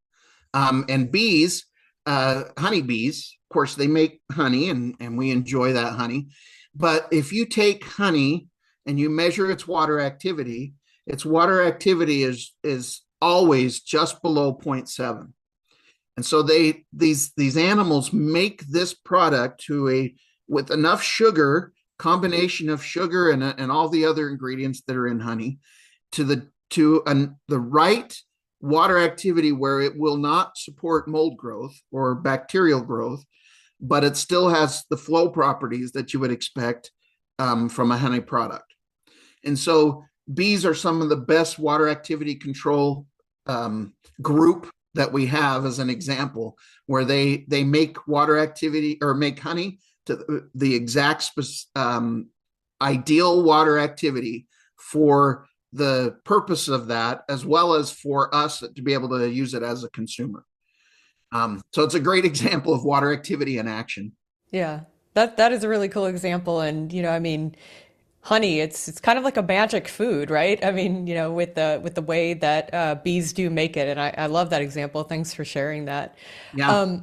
And bees, honeybees, of course, they make honey and we enjoy that honey. But if you take honey and you measure its water activity is always just below 0.7. And so these animals make this product with enough sugar, combination of sugar and all the other ingredients that are in honey, to the right water activity where it will not support mold growth or bacterial growth, but it still has the flow properties that you would expect from a honey product. And so bees are some of the best water activity control group that we have as an example, where they make water activity or make honey to the exact ideal water activity for the purpose of that, as well as for us to be able to use it as a consumer. So it's a great example of water activity in action. Yeah, that is a really cool example. And, I mean, honey, it's kind of like a magic food, right? I mean, with the way that bees do make it. And I love that example. Thanks for sharing that. Yeah.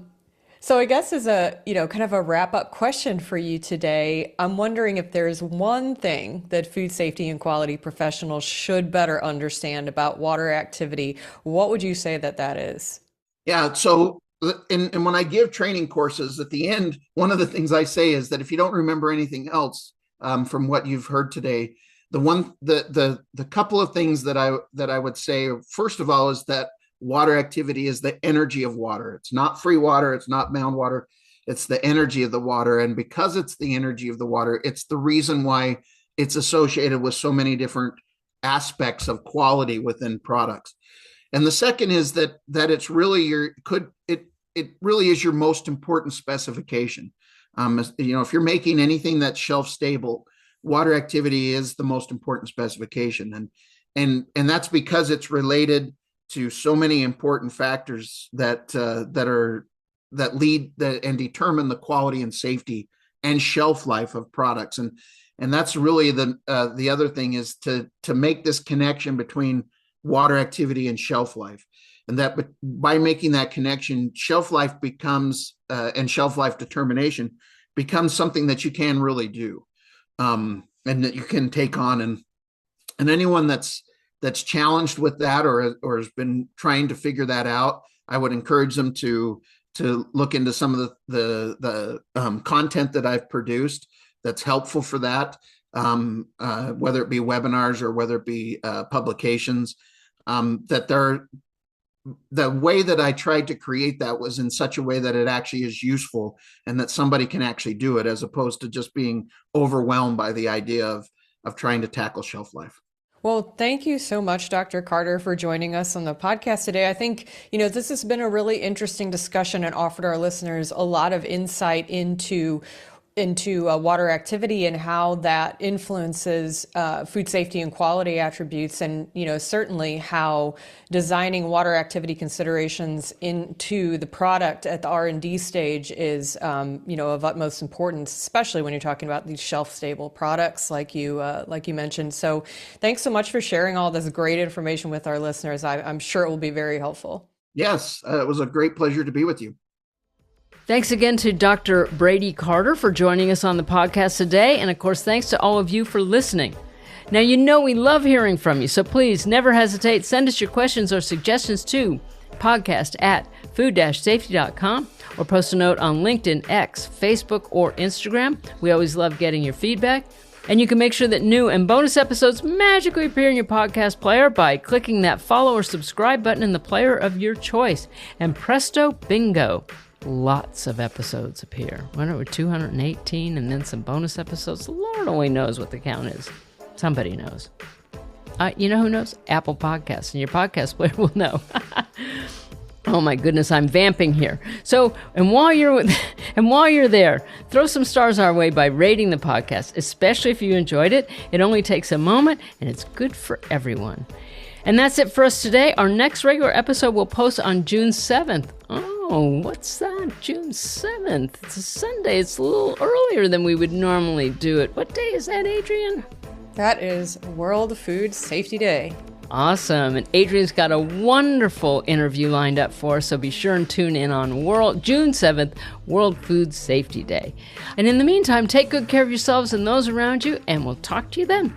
So I guess as a, kind of a wrap up question for you today, I'm wondering if there's one thing that food safety and quality professionals should better understand about water activity. What would you say that is? Yeah. So, and when I give training courses at the end, one of the things I say is that if you don't remember anything else from what you've heard today, the couple of things that I would say, first of all, is that water activity is the energy of water. It's not free water. It's not mound water. It's the energy of the water. And because it's the energy of the water, it's the reason why it's associated with so many different aspects of quality within products. And the second is that it's really it really is your most important specification. If you're making anything that's shelf stable, water activity is the most important specification. And that's because it's related to so many important factors that lead and determine the quality and safety and shelf life of products. And that's really the other thing is to make this connection between water activity and shelf life. And that by making that connection, shelf life becomes and shelf life determination becomes something that you can really do, and that you can take on. And anyone that's challenged with that or has been trying to figure that out, I would encourage them to look into some of the content that I've produced that's helpful for that, whether it be webinars or whether it be publications. The way that I tried to create that was in such a way that it actually is useful and that somebody can actually do it, as opposed to just being overwhelmed by the idea of trying to tackle shelf life. Well, thank you so much, Dr. Carter, for joining us on the podcast today. I think, this has been a really interesting discussion and offered our listeners a lot of insight into water activity and how that influences food safety and quality attributes, and certainly how designing water activity considerations into the product at the R&D stage is of utmost importance, especially when you're talking about these shelf-stable products like you mentioned. So thanks so much for sharing all this great information with our listeners. I'm sure it will be very helpful. Yes, it was a great pleasure to be with you. Thanks again to Dr. Brady Carter for joining us on the podcast today. And of course, thanks to all of you for listening. Now, we love hearing from you, so please never hesitate. Send us your questions or suggestions to podcast@food-safety.com or post a note on LinkedIn, X, Facebook, or Instagram. We always love getting your feedback. And you can make sure that new and bonus episodes magically appear in your podcast player by clicking that follow or subscribe button in the player of your choice. And presto, bingo. Lots of episodes appear. What are we, 218 and then some bonus episodes? The Lord only knows what the count is. Somebody knows. You know who knows? Apple Podcasts, and your podcast player will know. Oh my goodness, I'm vamping here. So, and while you're there, throw some stars our way by rating the podcast, especially if you enjoyed it. It only takes a moment, and it's good for everyone. And that's it for us today. Our next regular episode will post on June 7th. Oh, what's that? June 7th. It's a Sunday. It's a little earlier than we would normally do it. What day is that, Adrian? That is World Food Safety Day. Awesome. And Adrian's got a wonderful interview lined up for us, so be sure and tune in on June 7th, World Food Safety Day. And in the meantime, take good care of yourselves and those around you, and we'll talk to you then.